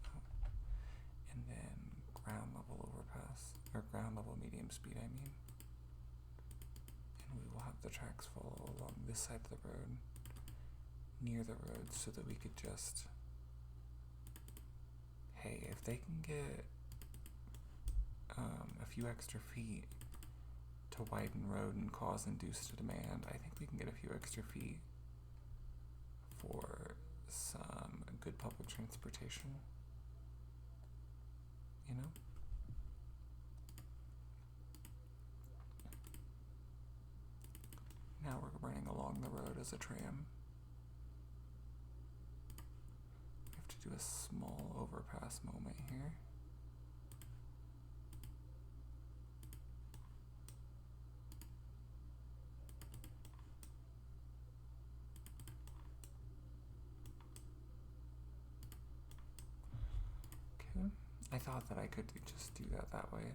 Oh. And then ground level overpass, or ground level medium speed, I mean. And we will have the tracks follow along this side of the road, near the road, so that we could just, hey, if they can get a few extra feet to widen road and cause induced demand. I think we can get a few extra feet for some good public transportation, you know? Now we're running along the road as a tram. We have to do a small overpass moment here. Okay, I thought that I could just do that way and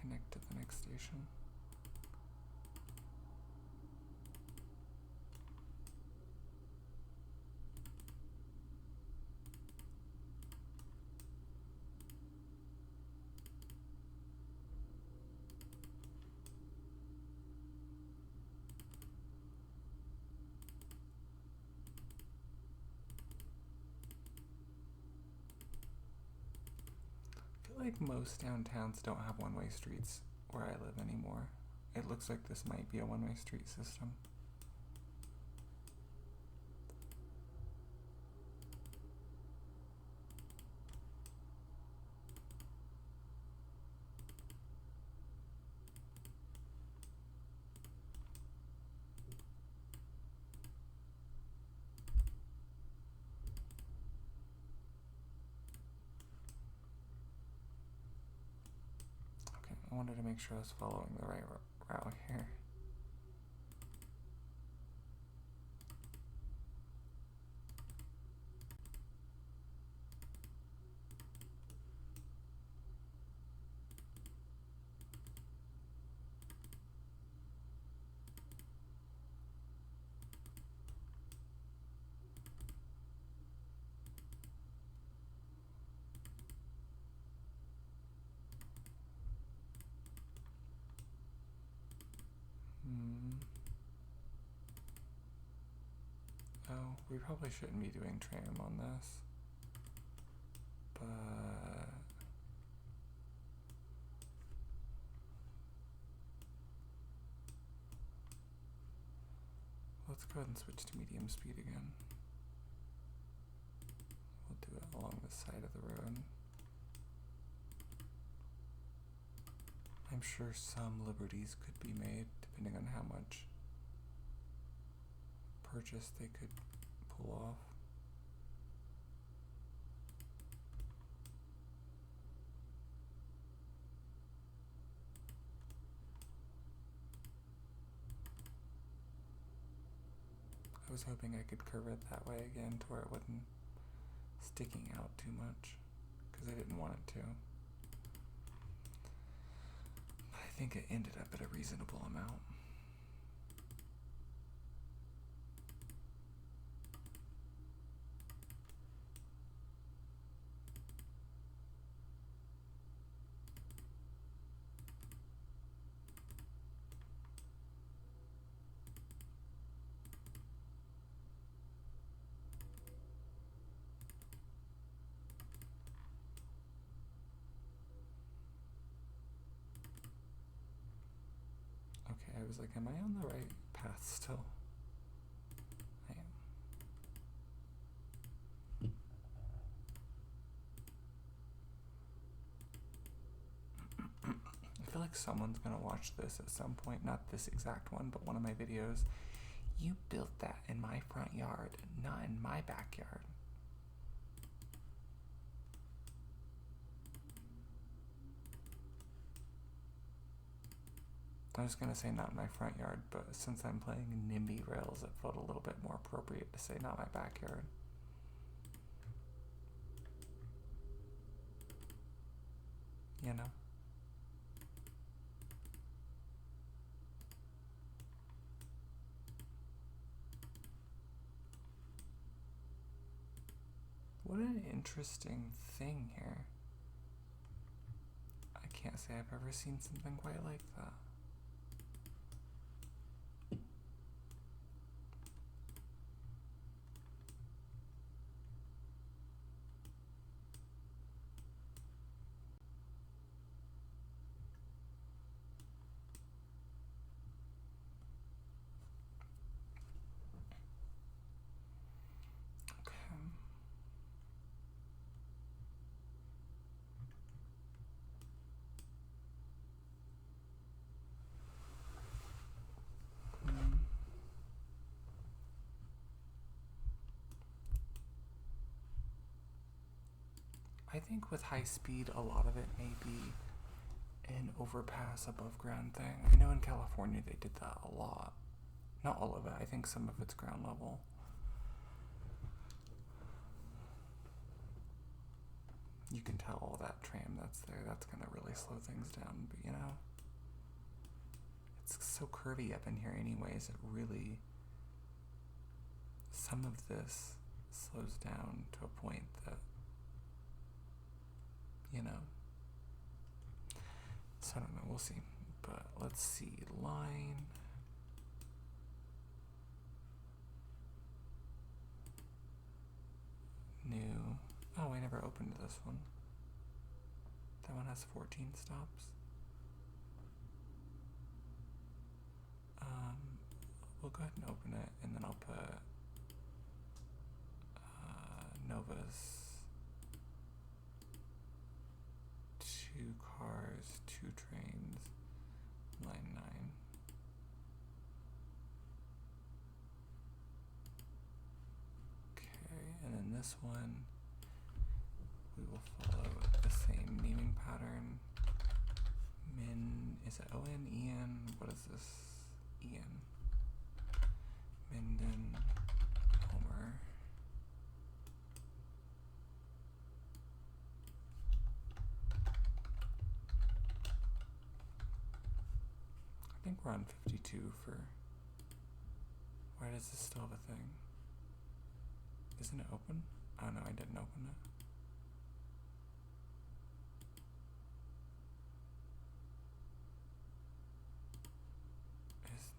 connect to the next station. I feel like most downtowns don't have one-way streets where I live anymore. It looks like this might be a one-way street system. I wanted to make sure I was following the right route here. Oh, we probably shouldn't be doing tram on this, but let's go ahead and switch to medium speed again. We'll do it along the side of the road. I'm sure some liberties could be made depending on how much purchase they could pull off. I was hoping I could curve it that way again to where it wasn't sticking out too much, because I didn't want it to. But I think it ended up at a reasonable amount. I was like, am I on the right path still? I am. I feel like someone's gonna watch this at some point, not this exact one, but one of my videos. You built that in my front yard, not in my backyard. I was going to say not in my front yard, but since I'm playing NIMBY Rails, it felt a little bit more appropriate to say not my backyard. You know? What an interesting thing here. I can't say I've ever seen something quite like that. I think with high speed, a lot of it may be an overpass above ground thing. I know in California they did that a lot. Not all of it. I think some of it's ground level. You can tell all that tram that's there. That's going to really slow things down. But, you know, it's so curvy up in here anyways. It really... Some of this slows down to a point that, you know... So I don't know. We'll see. But let's see. Line... New. Oh, I never opened this one. That one has 14 stops. We'll go ahead and open it, and then I'll put Novus. 2 cars, 2 trains, line 9. And then this one, we will follow the same naming pattern. Min, is it O-N, E-N? What is this? E-N. Minden, Homer. I think we're on 52 for, why does this still have a thing? Isn't it open? Oh no, I didn't open it. Is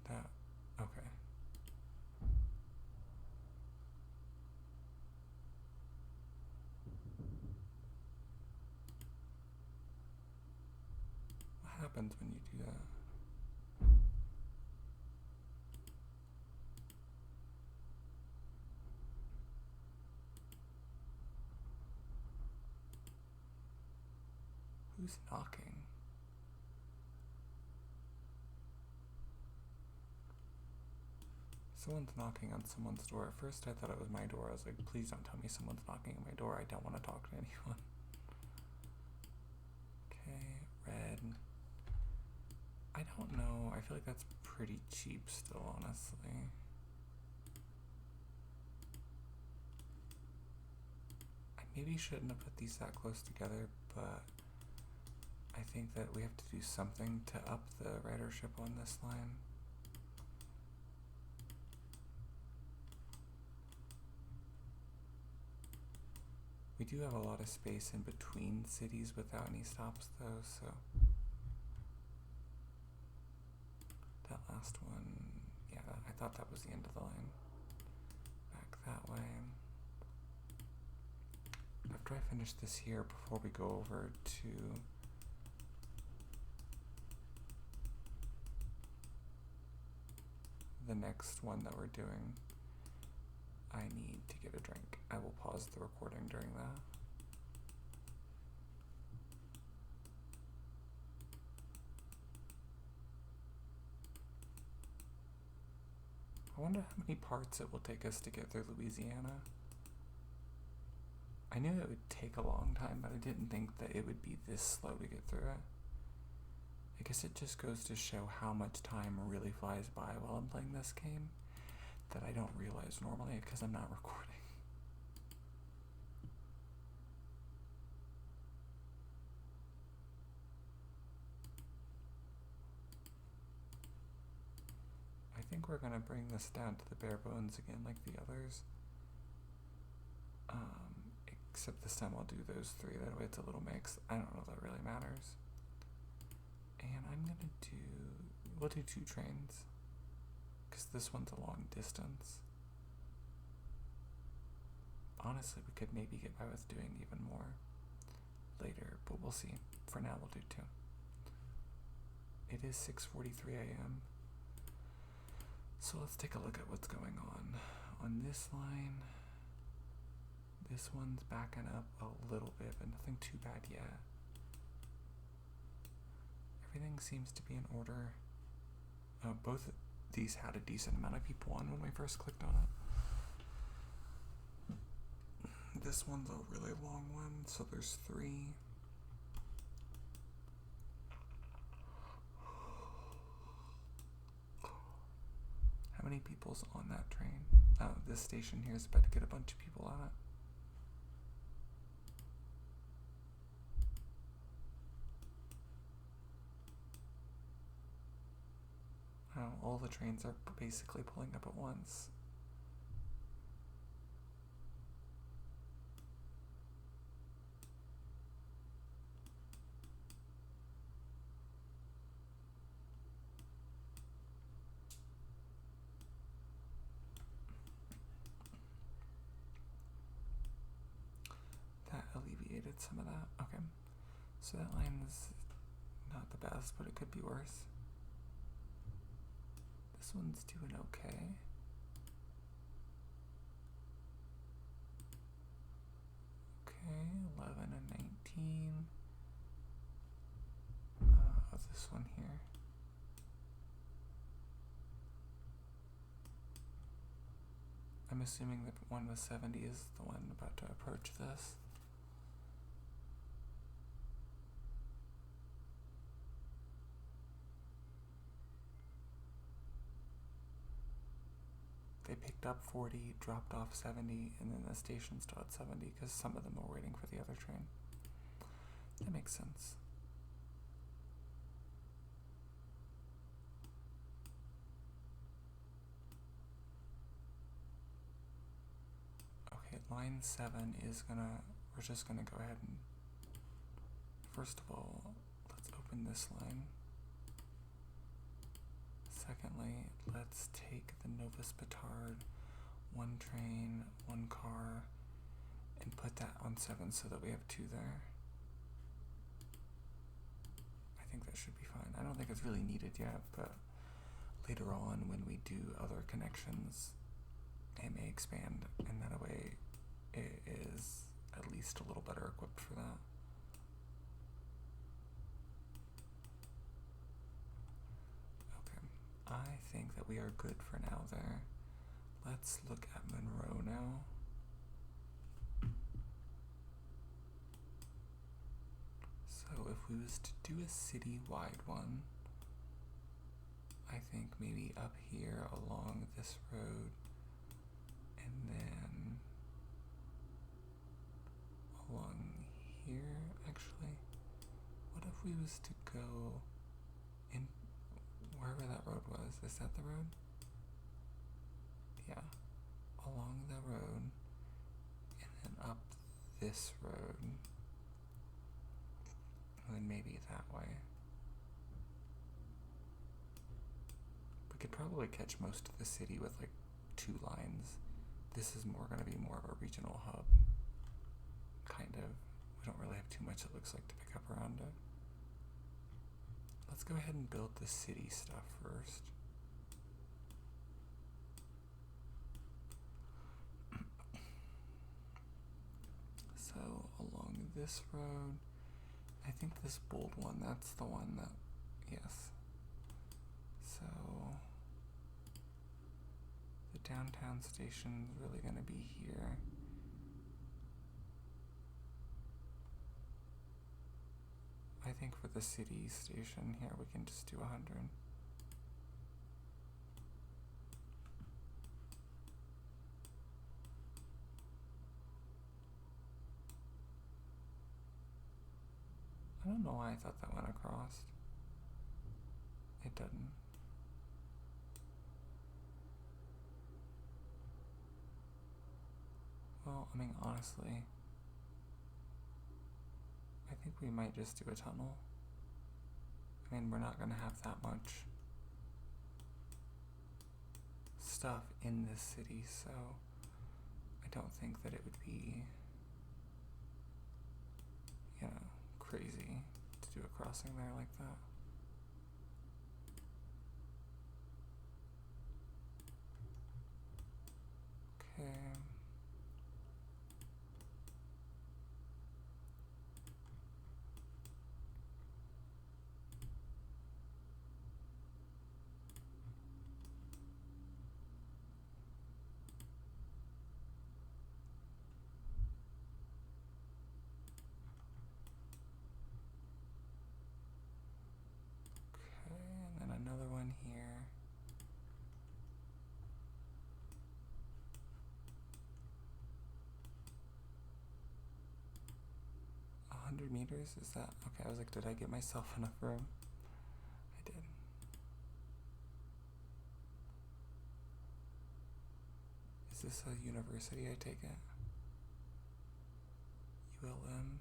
that okay? What happens when you do that? Who's knocking? Someone's knocking on someone's door. At first I thought it was my door. I was like, please don't tell me someone's knocking at my door. I don't want to talk to anyone. Okay, red. I don't know. I feel like that's pretty cheap still, honestly. I maybe shouldn't have put these that close together, but I think that we have to do something to up the ridership on this line. We do have a lot of space in between cities without any stops though, so that last one, yeah, I thought that was the end of the line. Back that way. After I finish this here, before we go over to the next one that we're doing, I need to get a drink. I will pause the recording during that. I wonder how many parts it will take us to get through Louisiana. I knew it would take a long time, but I didn't think that it would be this slow to get through it. I guess it just goes to show how much time really flies by while I'm playing this game that I don't realize normally because I'm not recording. I think we're gonna bring this down to the bare bones again like the others. Except this time I'll do those 3, that way it's a little mix. I don't know if that really matters. And I'm gonna we'll do 2 trains, because this one's a long distance. Honestly, we could maybe get by with doing even more later, but we'll see. For now, we'll do 2. It is 6:43 a.m. So let's take a look at what's going on. On this line, this one's backing up a little bit, but nothing too bad yet. Everything seems to be in order. Both of these had a decent amount of people on when we first clicked on it. This this one's a really long one, so there's 3. How many people's on that train? Oh, this station here is about to get a bunch of people on it. Oh, all the trains are basically pulling up at once. That alleviated some of that. Okay. So that line's not the best, but it could be worse. This one's doing okay. Okay, 11 and 19. This one here. I'm assuming that one with 70 is the one about to approach this. They picked up 40, dropped off 70, and then the station's still at 70 because some of them are waiting for the other train. That makes sense. Okay, line 7 is we're just gonna go ahead and, first of all, let's open this line. Secondly, let's take the Novus Petard, 1 train, 1 car, and put that on 7 so that we have 2 there. I think that should be fine. I don't think it's really needed yet, but later on when we do other connections, it may expand, and that way it is at least a little better equipped for that. I think that we are good for now there. Let's look at Monroe now. So if we was to do a city-wide one, I think maybe up here along this road, and then along here, actually. What if we was to go in wherever that road was? Is that the road? Yeah. Along the road, and then up this road, and then maybe that way. We could probably catch most of the city with like 2 lines. This is going to be more of a regional hub. Kind of. We don't really have too much, it looks like, to pick up around it. Let's go ahead and build the city stuff first. So along this road, I think this bold one, that's the one that, yes. So the downtown station's really going to be here. I think for the city station here, we can just do 100. I don't know why I thought that went across. It doesn't. Well, I mean, honestly, I think we might just do a tunnel. I mean, we're not going to have that much stuff in this city, so I don't think that it would be, you know, crazy to do a crossing there like that. Okay. meters? Is that okay? I was like, did I get myself enough room? I did. Is this a university, I take it? ULM?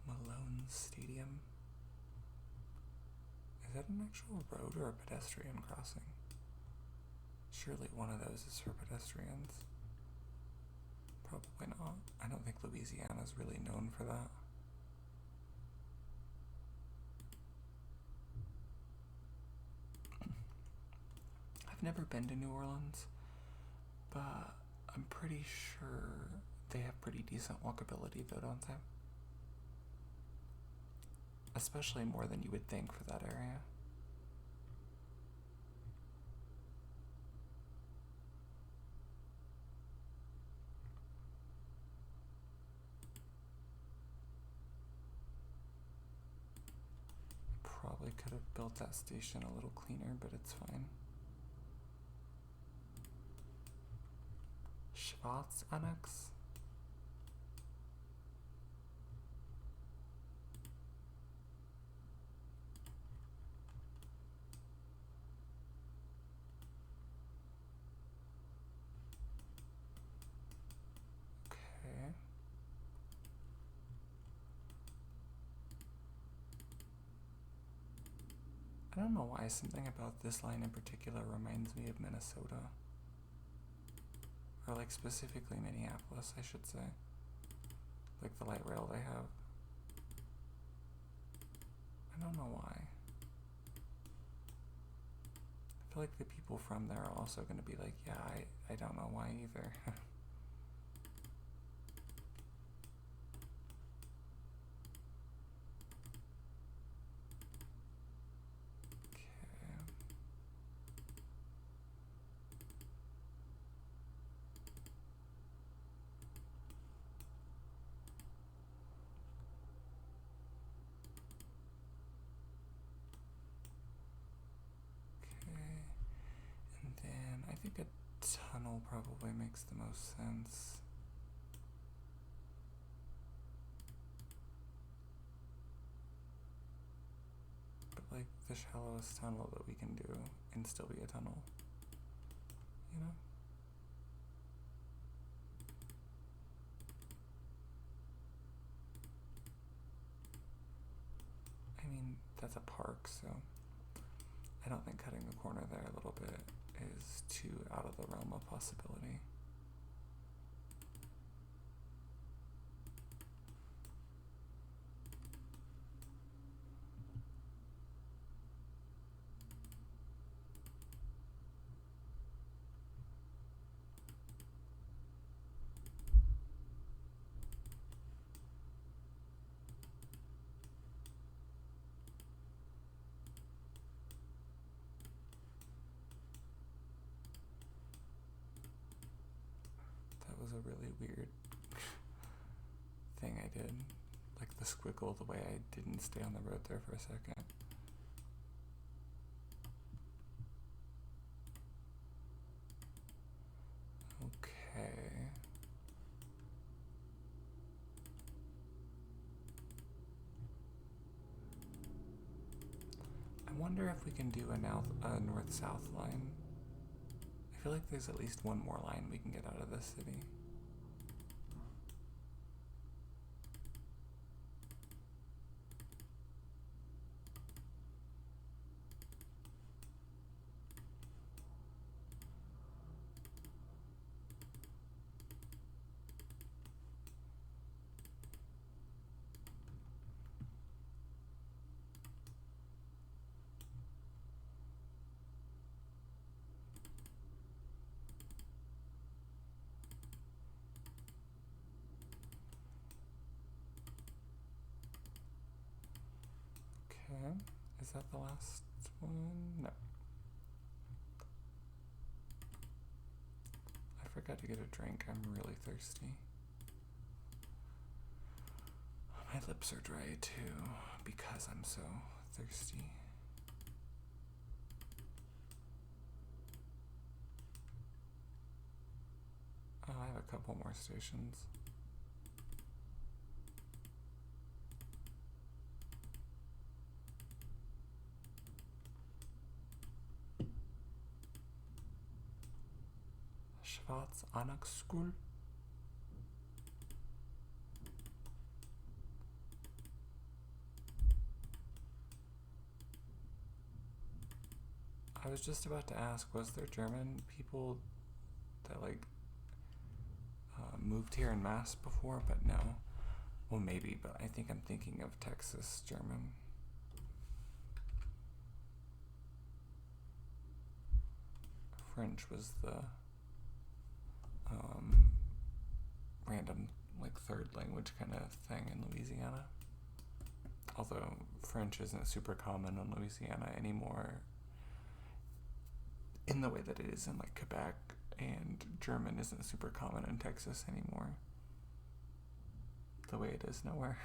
Malone Stadium? Is that an actual road or a pedestrian crossing? Surely one of those is for pedestrians. Probably not. I don't think Louisiana is really known for that. I've never been to New Orleans, but I'm pretty sure they have pretty decent walkability though, don't they? Especially more than you would think for that area. Probably could have built that station a little cleaner, but it's fine. Schwarz Annex? Okay. I don't know why something about this line in particular reminds me of Minnesota. Or like specifically Minneapolis, I should say. Like the light rail they have. I don't know why. I feel like the people from there are also going to be like, yeah, I don't know why either. I think a tunnel probably makes the most sense. But like the shallowest tunnel that we can do and still be a tunnel, you know? I mean, that's a park, so I don't think cutting the corner there a little bit is too out of the realm of possibility. A really weird thing I did, like the squiggle, the way I didn't stay on the road there for a second. Okay. I wonder if we can do a north-south line. I feel like there's at least one more line we can get out of this city. Okay, is that the last one? No. I forgot to get a drink. I'm really thirsty. My lips are dry too because I'm so thirsty. Oh, I have a a couple more stations. Schwarz-Anach-School. I was just about to ask, was there German people that moved here en masse before? But no. Well, maybe, but I think I'm thinking of Texas German. French was the random third language kind of thing in Louisiana. Although French isn't super common in Louisiana anymore in the way that it is in Quebec, and German isn't super common in Texas anymore the way it is nowhere.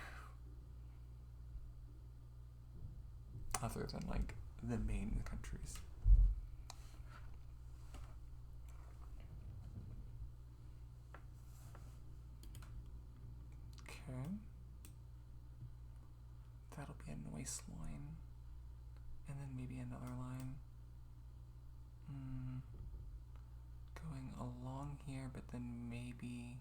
Other than the main countries. Okay. That'll be a noise line. And then maybe another line. Going along here, but then maybe...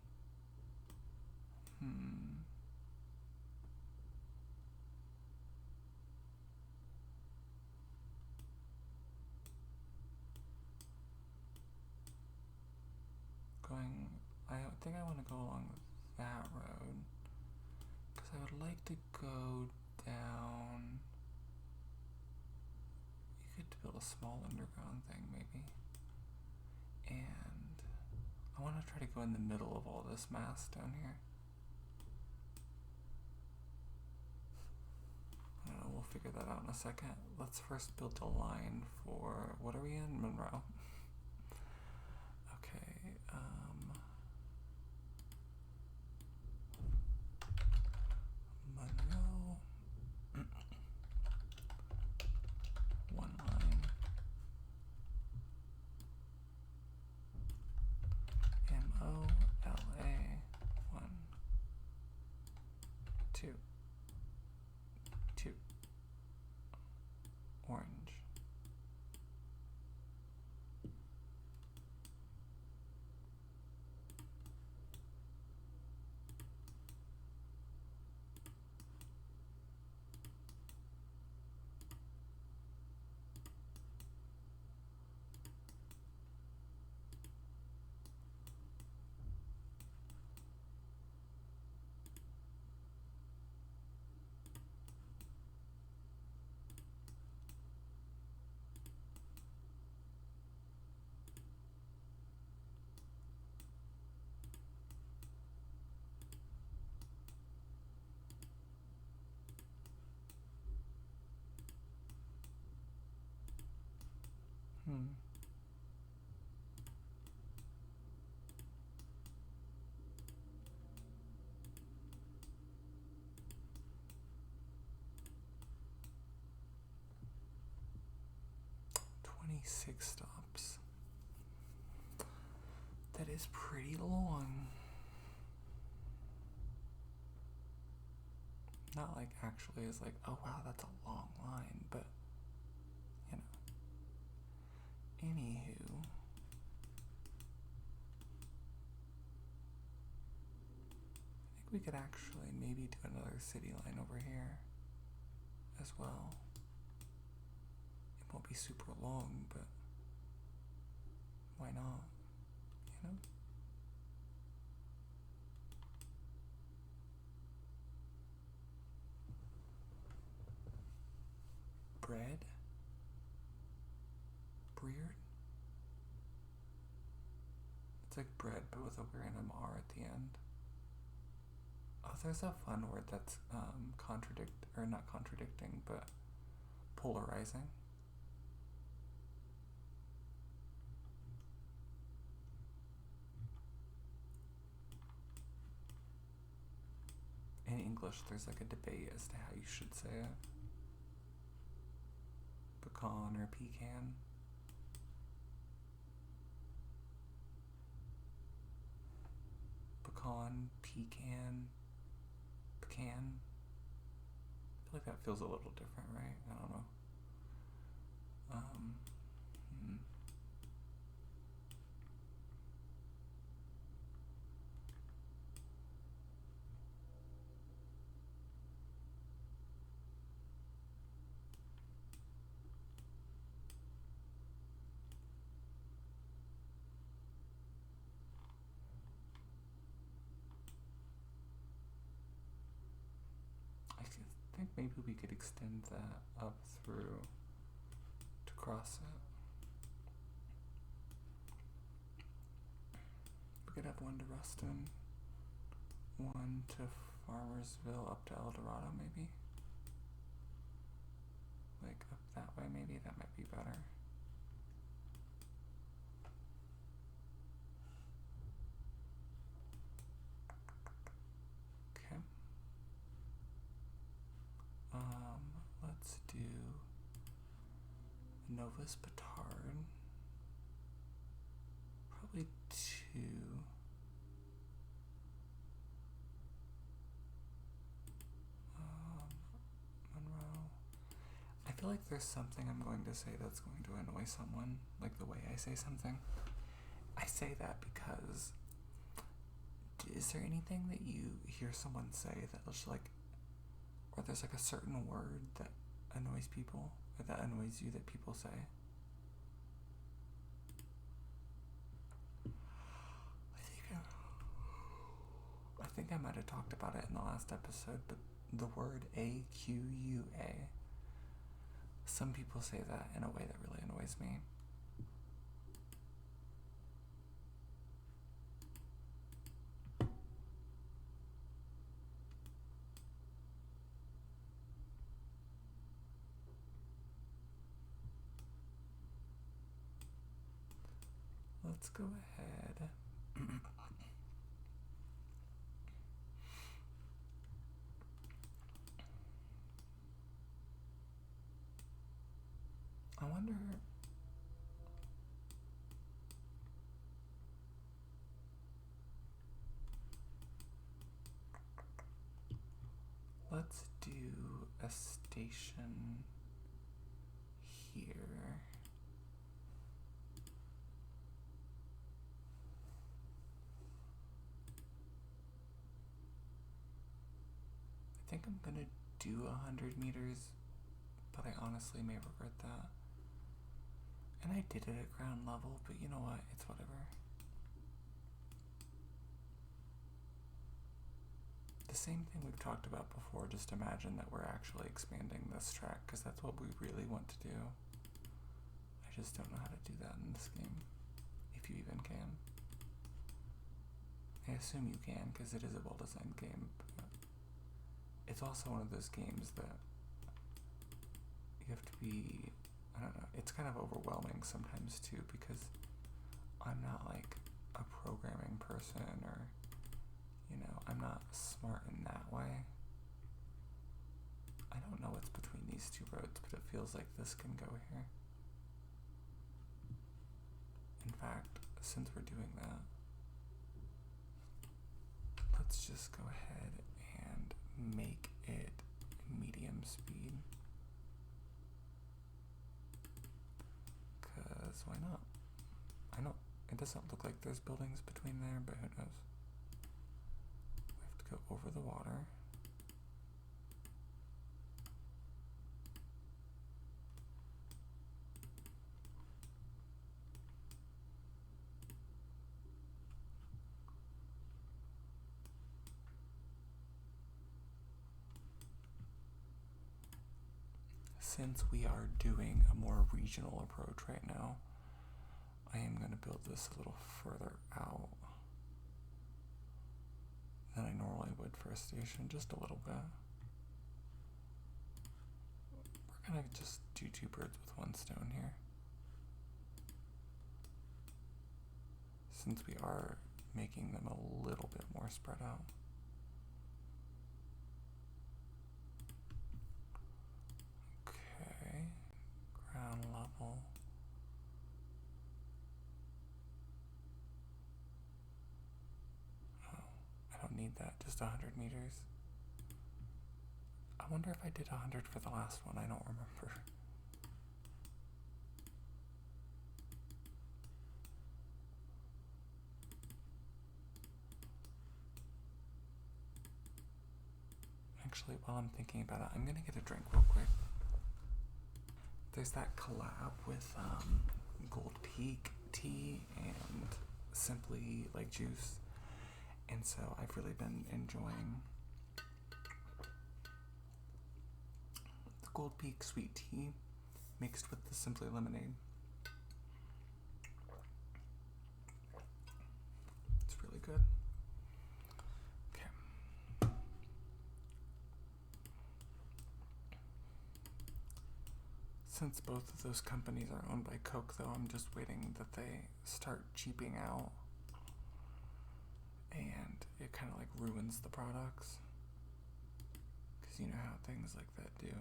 I think I want to go along that road, because I would like to go down. You could build a small underground thing, maybe. And I want to try to go in the middle of all this mass down here. I don't know, we'll figure that out in a second. Let's first build a line for, what are we in? Monroe. Okay, Monroe. One line. MOLA 1 2 2 orange. Hmm. Six stops. That is pretty long. Not actually is oh wow, that's a long line, but anywho. I think we could actually maybe do another city line over here as well. It won't be super long, but why not? Bread? Breard? It's like bread, but with a random R at the end. Oh, there's a fun word that's not contradicting, but polarizing. In English, there's a debate as to how you should say it. Pecan or pecan. pecan. I feel like that feels a little different, right? I don't know. I think maybe we could extend that up through to cross it. We could have one to Ruston, one to Farmersville, up to El Dorado, maybe. Like up that way, maybe that might be better. Okay. Let's do Novus Petard. Probably 2. Monroe. I feel like there's something I'm going to say that's going to annoy someone, like the way I say something. I say that because is there anything that you hear someone say that's like, or there's like a certain word that annoys people, or that annoys you that people say? I think I might have talked about it in the last episode, but the word AQUA. Some people say that in a way that really annoys me. Let's go ahead. I wonder. Let's do a station here. I think I'm gonna do 100 meters, but I honestly may regret that. And I did it at ground level, but you know what? It's whatever. The same thing we've talked about before, just imagine that we're actually expanding this track, because that's what we really want to do. I just don't know how to do that in this game, if you even can. I assume you can, because it is a well-designed game, but it's also one of those games that you have to be, I don't know, it's kind of overwhelming sometimes too, because I'm not like a programming person, or, you know, I'm not smart in that way. I don't know what's between these two roads, but it feels like this can go here. In fact, since we're doing that, let's just go ahead and make it medium speed. Because why not? I know it doesn't look like there's buildings between there, but who knows? We have to go over the water. Since we are doing a more regional approach right now, I am going to build this a little further out than I normally would for a station, just a little bit. We're going to just do 2 birds with 1 stone here. Since we are making them a little bit more spread out. Ground level. Oh, I don't need need that, just 100 meters. I wonder if I did 100 for the last one, I don't remember. Actually, while I'm thinking about it, I'm gonna get a drink real quick. There's that collab with Gold Peak tea and Simply like juice, and so I've really been enjoying the Gold Peak sweet tea mixed with the Simply lemonade. It's really good. Okay. Since both of those companies are owned by Coke, though, I'm just waiting that they start cheaping out, and it kind of like ruins the products, because you know how things like that do.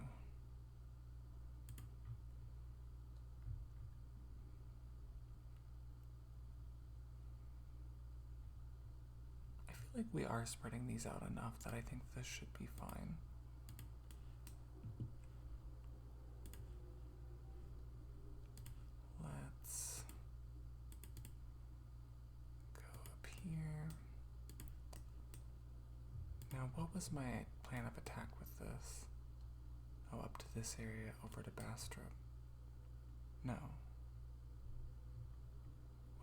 I feel like we are spreading these out enough that I think this should be fine. Let's go up here. Now, what was my plan of attack with this? Oh, up to this area, over to Bastrop. No.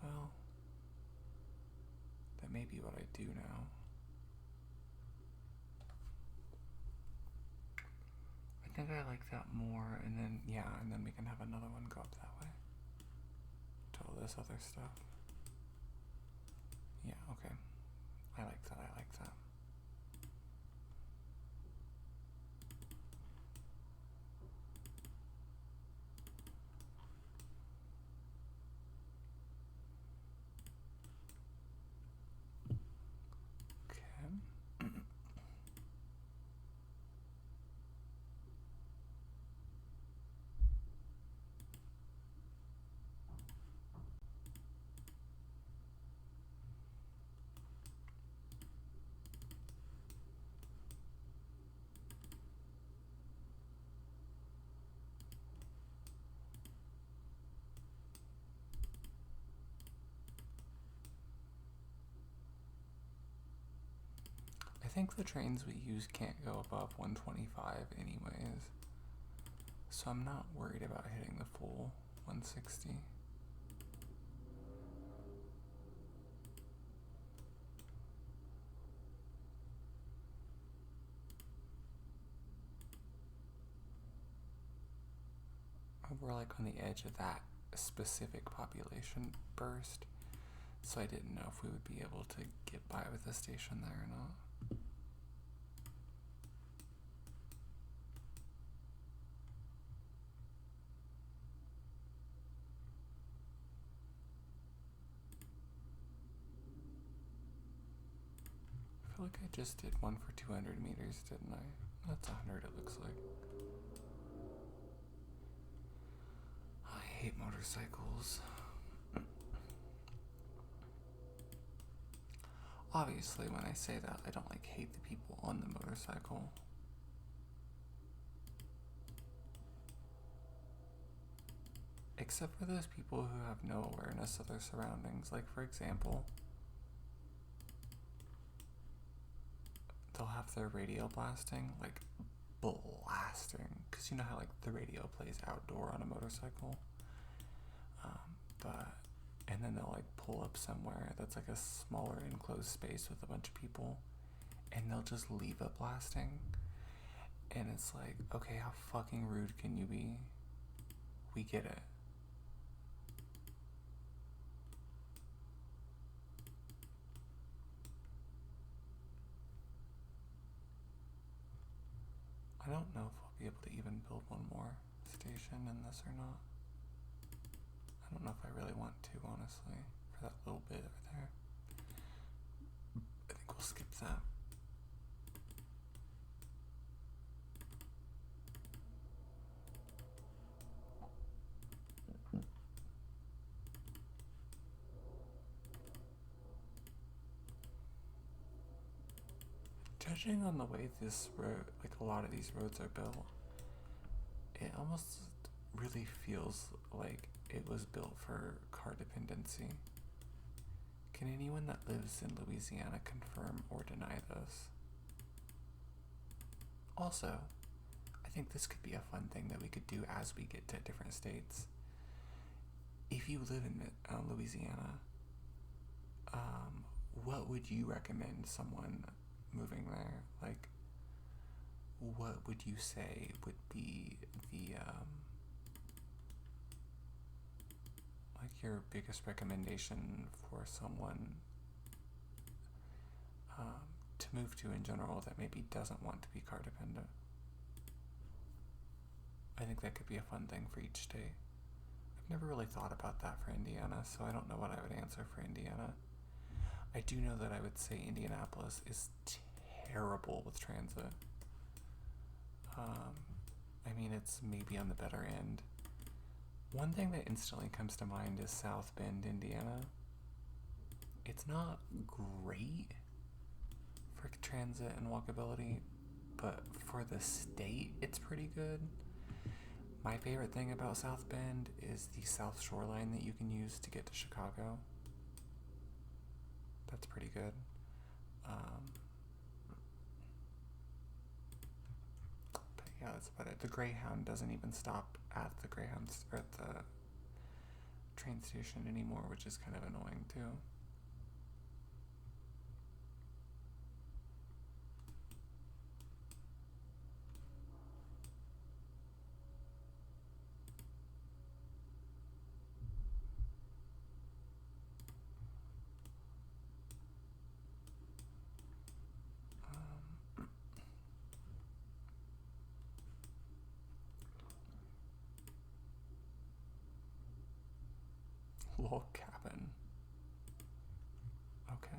Well, that may be what I do now. I think I like that more, and then, yeah, and then we can have another one go up that way. To all this other stuff. Yeah, okay. I like that, I like that. I think the trains we use can't go above 125 anyways, so I'm not worried about hitting the full 160. We're like on the edge of that specific population burst, so I didn't know if we would be able to get by with the station there or not. I feel like I just did one for 200 meters, didn't I? That's 100, it looks like. I hate motorcycles. Obviously, when I say that, I don't like hate the people on the motorcycle. Except for those people who have no awareness of their surroundings. Like, for example, they'll have their radio blasting, like blasting, because you know how like the radio plays outdoor on a motorcycle, and then they'll like pull up somewhere that's like a smaller enclosed space with a bunch of people, and they'll just leave it blasting, and it's like, okay, how fucking rude can you be? We get it. I don't know if I'll be able to even build one more station in this or not. I don't know if I really want to, honestly, for that little bit right there. I think we'll skip that. Judging on the way this road, like a lot of these roads are built, it almost really feels like it was built for car dependency. Can anyone that lives in Louisiana confirm or deny this? Also, I think this could be a fun thing that we could do as we get to different states. If you live in Louisiana, what would you recommend someone moving there? Like, what would you say would be the, like your biggest recommendation for someone to move to in general that maybe doesn't want to be car dependent? I think that could be a fun thing for each state. I've never really thought about that for Indiana, so I don't know what I would answer for Indiana. I do know that I would say Indianapolis is terrible with transit. I mean, it's maybe on the better end. One thing that instantly comes to mind is South Bend, Indiana. It's not great for transit and walkability, but for the state, it's pretty good. My favorite thing about South Bend is the South Shore line that you can use to get to Chicago. That's pretty good. But yeah, that's about it. The Greyhound doesn't even stop at the or at the train station anymore, which is kind of annoying too. Log cabin. Okay.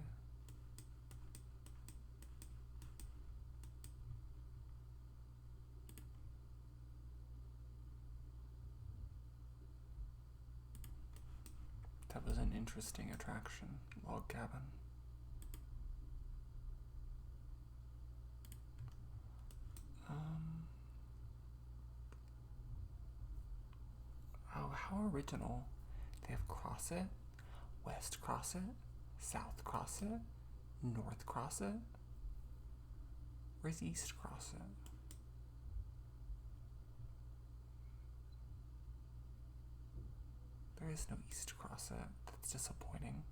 That was an interesting attraction. Log cabin. Oh, how original. They have Crosset, West Crosset, South Crosset, North Crosset. Where's East Crosset? There is no East Crosset. That's disappointing.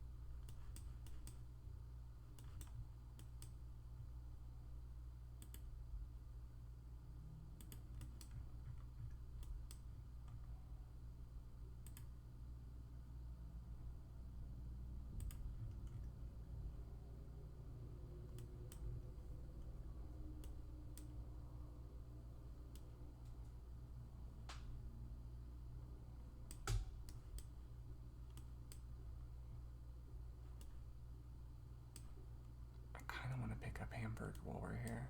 Pick up Hamburg while we're here.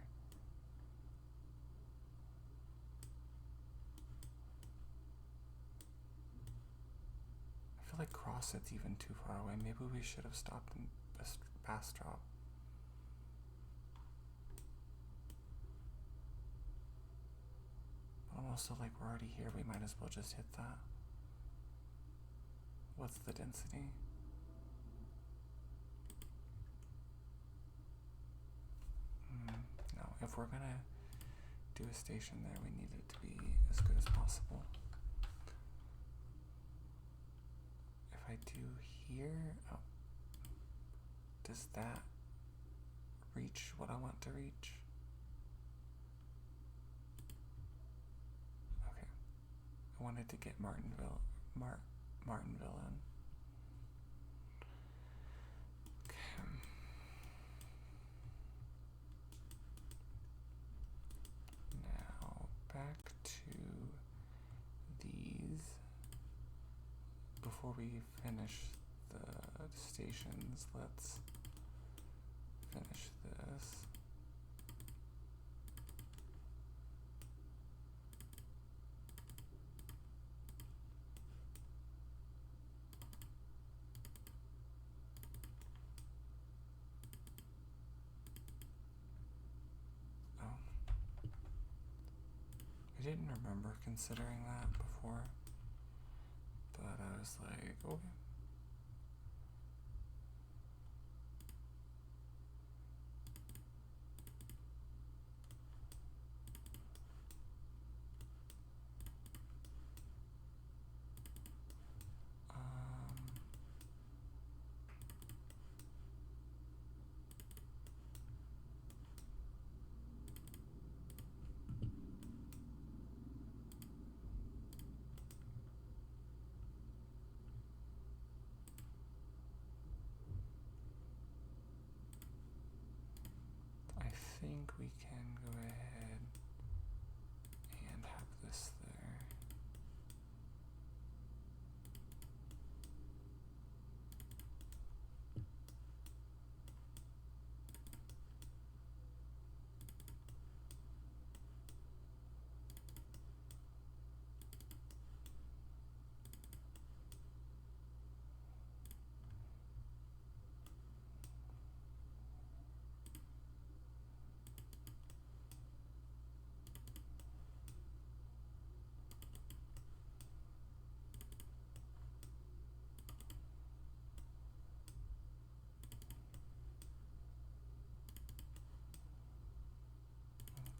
I feel like Crosset's even too far away. Maybe we should have stopped in Bastrop. But I'm also like, we're already here. We might as well just hit that. What's the density? No, if we're gonna do a station there, we need it to be as good as possible. If I do here, oh, does that reach what I want to reach? Okay, I wanted to get Martinville in. Back to these. Before we finish the stations, let's finish this. didn't remember considering that before, but I was like, okay. I think we can go ahead and have this there.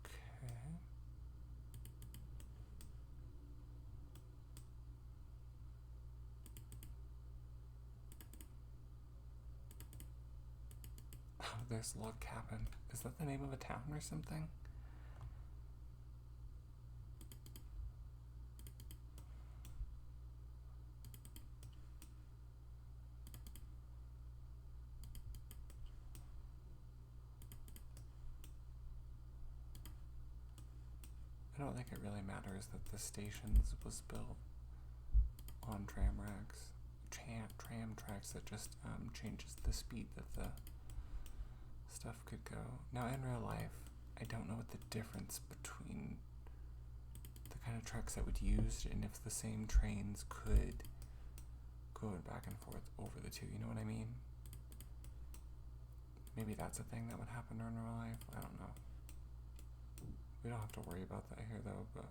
Okay. Oh, there's Log Cabin. Is that the name of a town or something? I don't think it really matters that the stations was built on tram tracks that just changes the speed that the stuff could go. Now in real life, I don't know what the difference between the kind of tracks that would use and if the same trains could go back and forth over the two, you know what I mean? Maybe that's a thing that would happen in real life, I don't know. We don't have to worry about that here though, but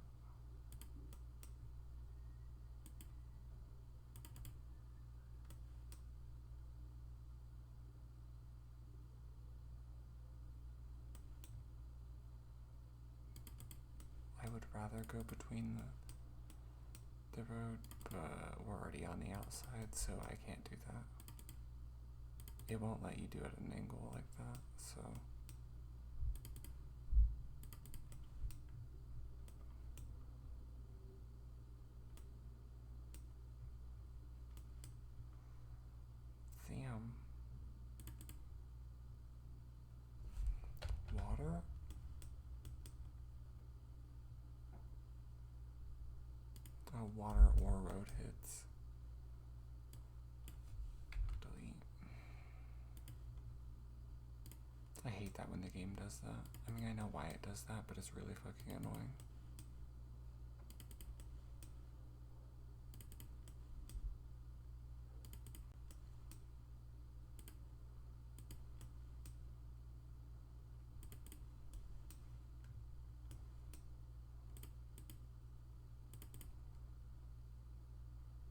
I would rather go between the road, but we're already on the outside, so I can't do that. It won't let you do it at an angle like that, so. Damn. Water? Oh, water or road hits. Delete. I hate that when the game does that. I mean, I know why it does that, but it's really fucking annoying.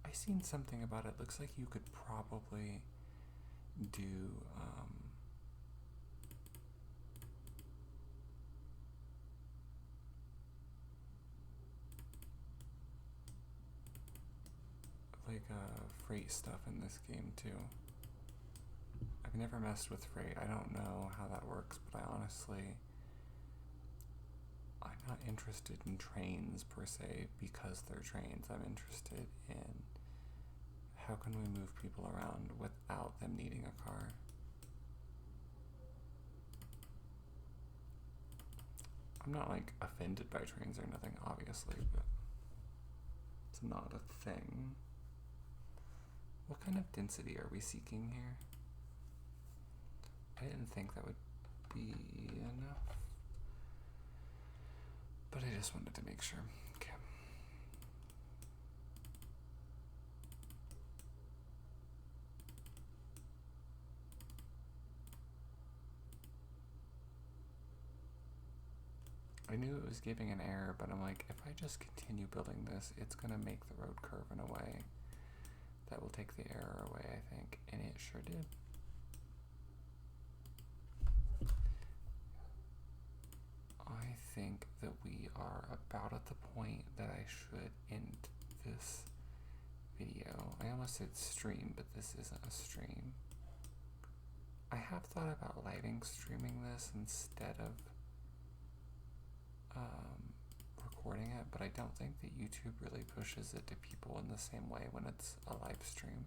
I seen something about it. Looks like you could probably do like freight stuff in this game too. I've never messed with freight. I don't know how that works, but I'm not interested in trains per se because they're trains. I'm interested in how can we move people around without them needing a car. I'm not like offended by trains or nothing, obviously, but it's not a thing. What kind of density are we seeking here? I didn't think that would be enough, but I just wanted to make sure. Okay. I I knew it was giving an error, but I'm like, if I just continue building this, it's going to make the road curve in a way that will take the error away, I think. And it sure did. I think that we are about at the point that I should end this video. I almost said stream, but this isn't a stream. I have thought about streaming this instead of recording it, but I don't think that YouTube really pushes it to people in the same way when it's a live stream.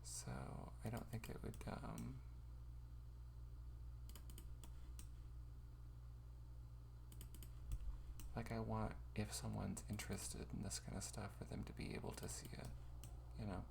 So I don't think it would like, I want, if someone's interested in this kind of stuff, for them to be able to see it, you know?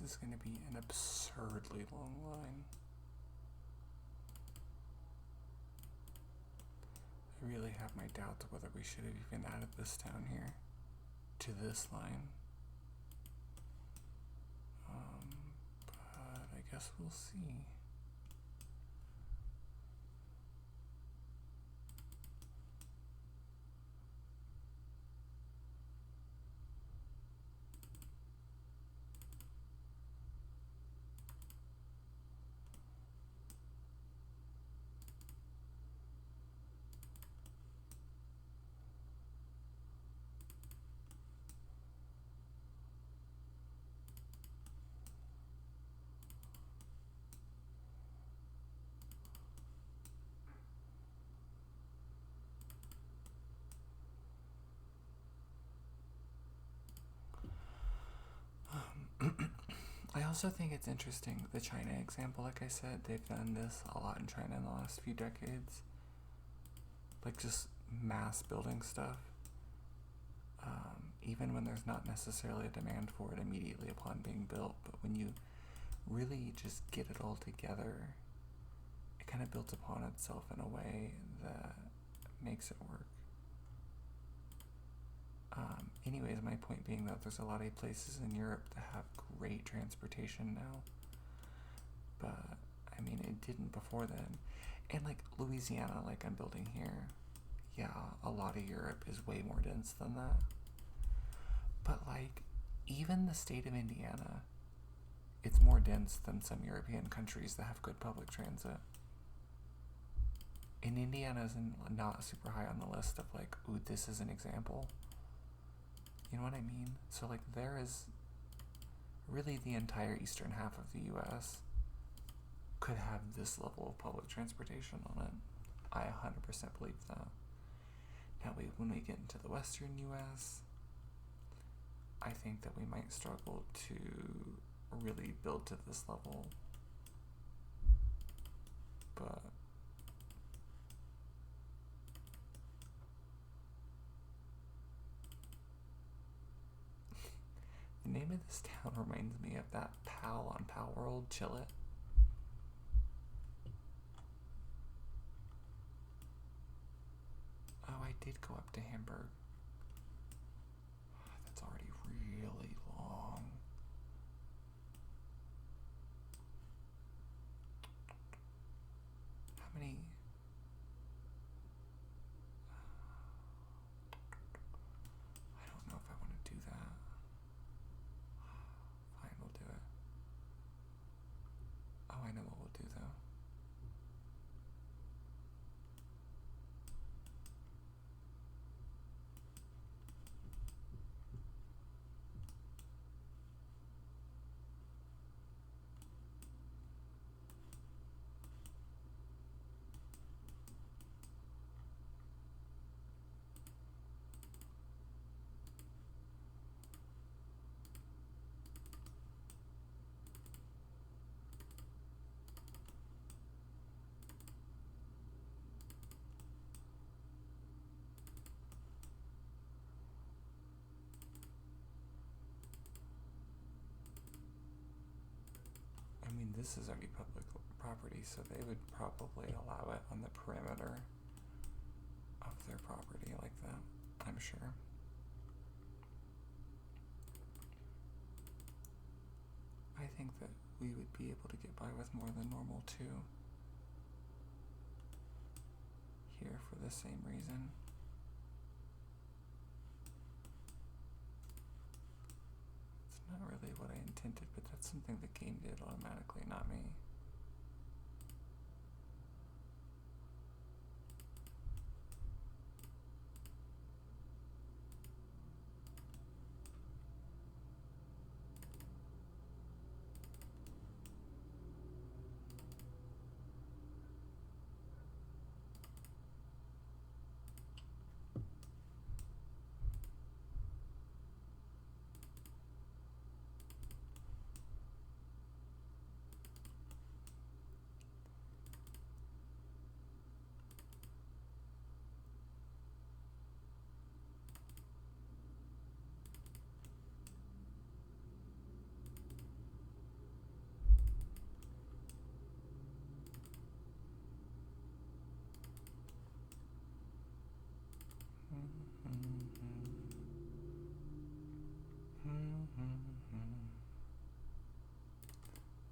This is going to be an absurdly long line. I really have my doubts whether we should have even added this down here to this line. But I guess we'll see. I also think it's interesting, the China example, like I said, they've done this a lot in China in the last few decades. Like, just mass building stuff. Even when there's not necessarily a demand for it immediately upon being built, but when you really just get it all together, it kind of builds upon itself in a way that makes it work. Anyways, my point being that there's a lot of places in Europe that have great transportation now, but I mean, it didn't before then. And like Louisiana, like I'm building here, yeah, a lot of Europe is way more dense than that. But like, even the state of Indiana, it's more dense than some European countries that have good public transit. And Indiana's not super high on the list of like, ooh, this is an example. You know what I mean? So like, there is really the entire eastern half of the US could have this level of public transportation on it. I 100% believe that. Now when we get into the western US, I think that we might struggle to really build to this level. But the name of this town reminds me of that Pal on Pal World, Chill It. Oh, I did go up to Hamburg. That's already really long. How many? I don't know if I want to do that. Fine, we'll do it. Oh, I know what we'll do though. this is already public property, so they would probably allow it on the perimeter of their property like that, I'm sure. I think that we would be able to get by with more than normal too, here for the same reason. It's not really what I intended, but that's something the game did automatically, not me.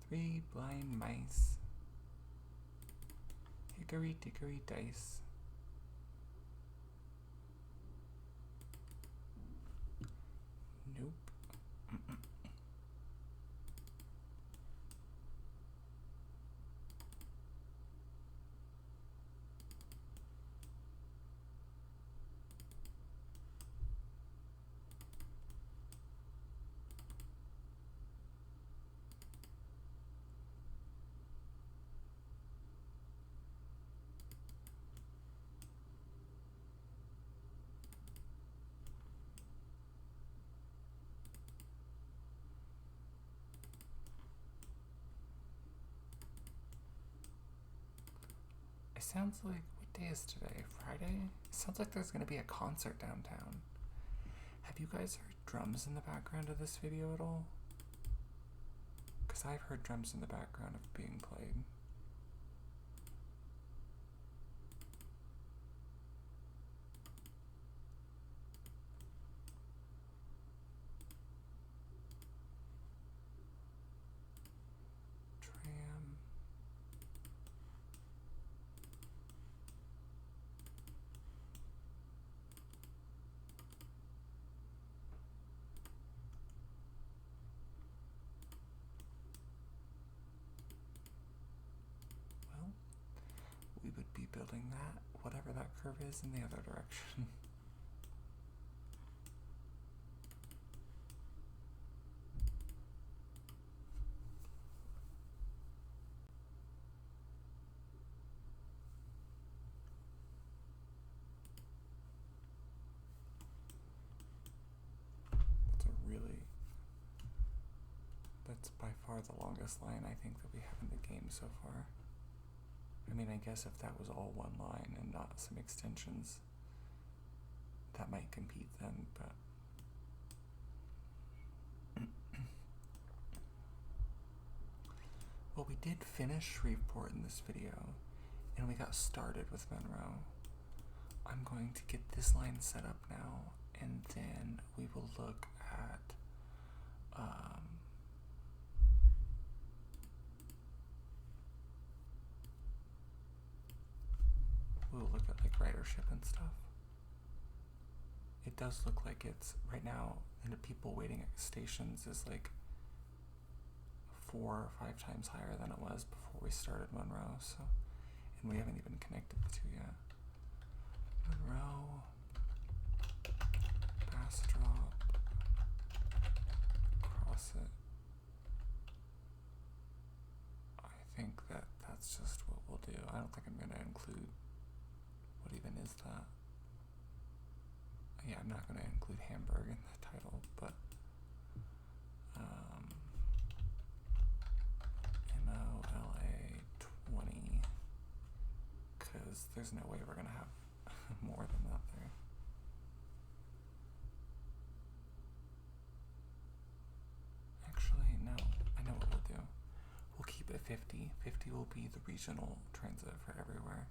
Three blind mice. Hickory dickory dice. Nope. It sounds like, what day is today? Friday? It sounds like there's going to be a concert downtown. Have you guys heard drums in the background of this video at all? Because I've heard drums in the background of being played. We would be building that, whatever that curve is, in the other direction. That's by far the longest line I think that we have in the game so far. I mean, I guess if that was all one line and not some extensions, that might compete then, but... Well, we did finish Shreveport in this video, and we got started with Monroe. I'm going to get this line set up now, and then we will look at, we'll look at like ridership and stuff. It does look like it's, right now, and the people waiting at stations is like 4 or 5 times higher than it was before we started Monroe, so, and we haven't even connected the two yet. Monroe, Bastrop, cross it. I think that that's just what we'll do. I don't think I'm going to include, what even is that? Yeah, I'm not going to include Hamburg in the title, but MOLA 20, because there's no way we're going to have more than that there. Actually, no, I know what we'll do. We'll keep it 50. 50 will be the regional transit for everywhere.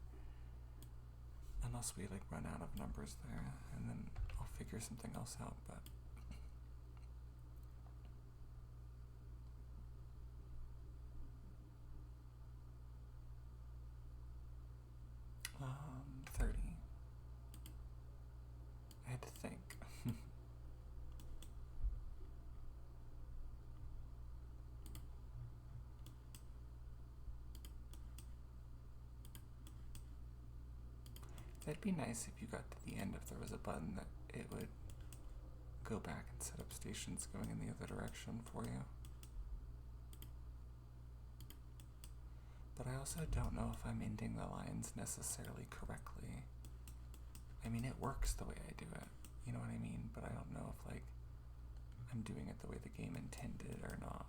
Unless we like run out of numbers there, and then I'll figure something else out, but 30. I had to think. That'd be nice if you got to the end, if there was a button that it would go back and set up stations going in the other direction for you. But I also don't know if I'm ending the lines necessarily correctly. I mean, it works the way I do it, you know what I mean? But I don't know if, like, I'm doing it the way the game intended or not.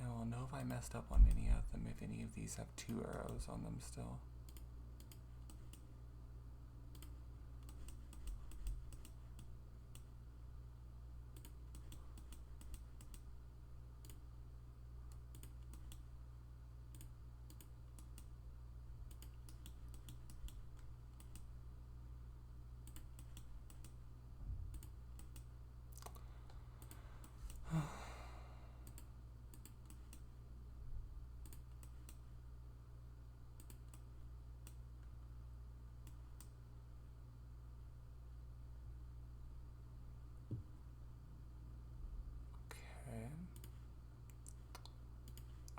I'll know if I messed up on any of them, if any of these have 2 arrows on them still.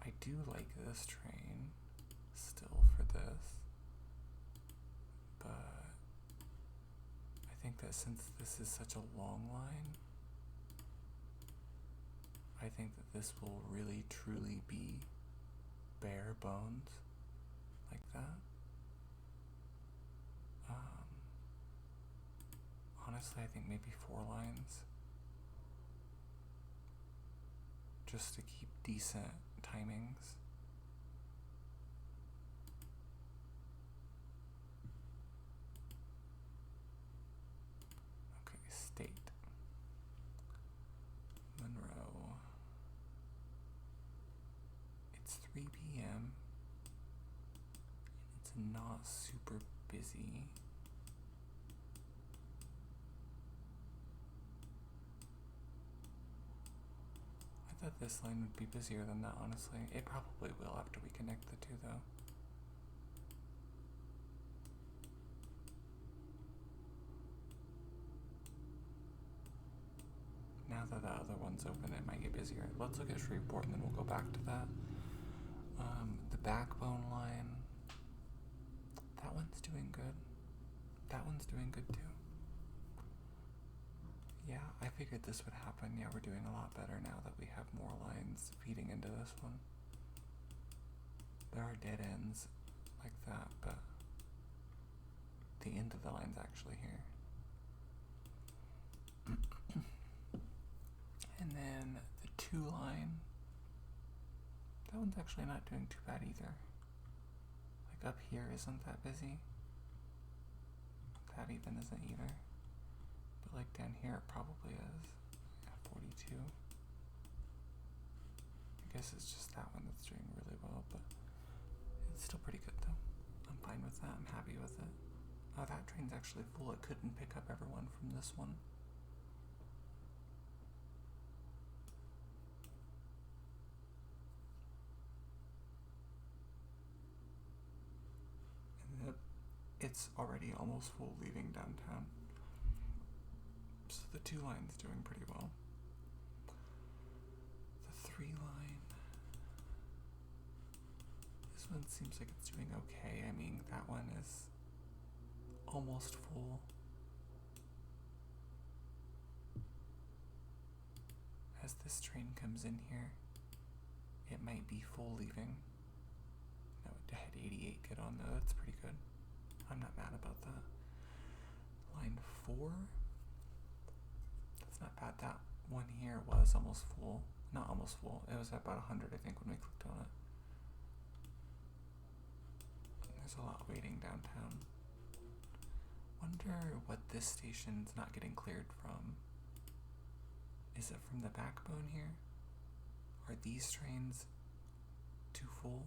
I do like this train still for this, but I think that since this is such a long line, I think that this will really truly be bare bones like that. Honestly, I think maybe 4 lines, just to keep decent timings. Okay, state. Monroe. It's 3 p.m. It's not super busy. I thought this line would be busier than that, honestly. It probably will after we connect the two, though. Now that the other one's open, it might get busier. Let's look at Shreveport and then we'll go back to that. The backbone line. That one's doing good. That one's doing good too. Yeah, I figured this would happen. Yeah, we're doing a lot better now that we have more lines feeding into this one. There are dead ends like that, but the end of the line's actually here. And then the 2 line, that one's actually not doing too bad either. Like up here isn't that busy. That even isn't either. But like down here it probably is. Yeah, 42. I guess it's just that one that's doing really well, but it's still pretty good though. I'm fine with that. I'm happy with it. Oh, that train's actually full. It couldn't pick up everyone from this one. It's already almost full leaving downtown. So the 2 line's doing pretty well. The 3 line, this one seems like it's doing okay. I mean, that one is almost full. As this train comes in here, it might be full leaving. No, it had 88 get on though. That's pretty good. I'm not mad about that. Line 4, that's not bad. That one here was almost full. Not almost full. It was at about 100, I think, when we clicked on it. There's a lot waiting downtown. Wonder what this station's not getting cleared from. Is it from the backbone here? Are these trains too full?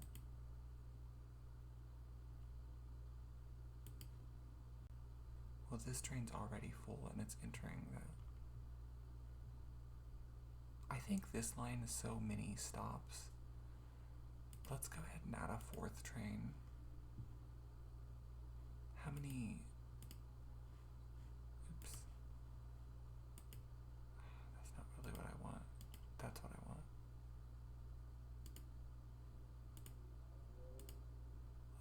Well, this train's already full and it's entering the... I think this line is so many stops. Let's go ahead and add a fourth train. How many... Oops. That's not really what I want. That's what I want.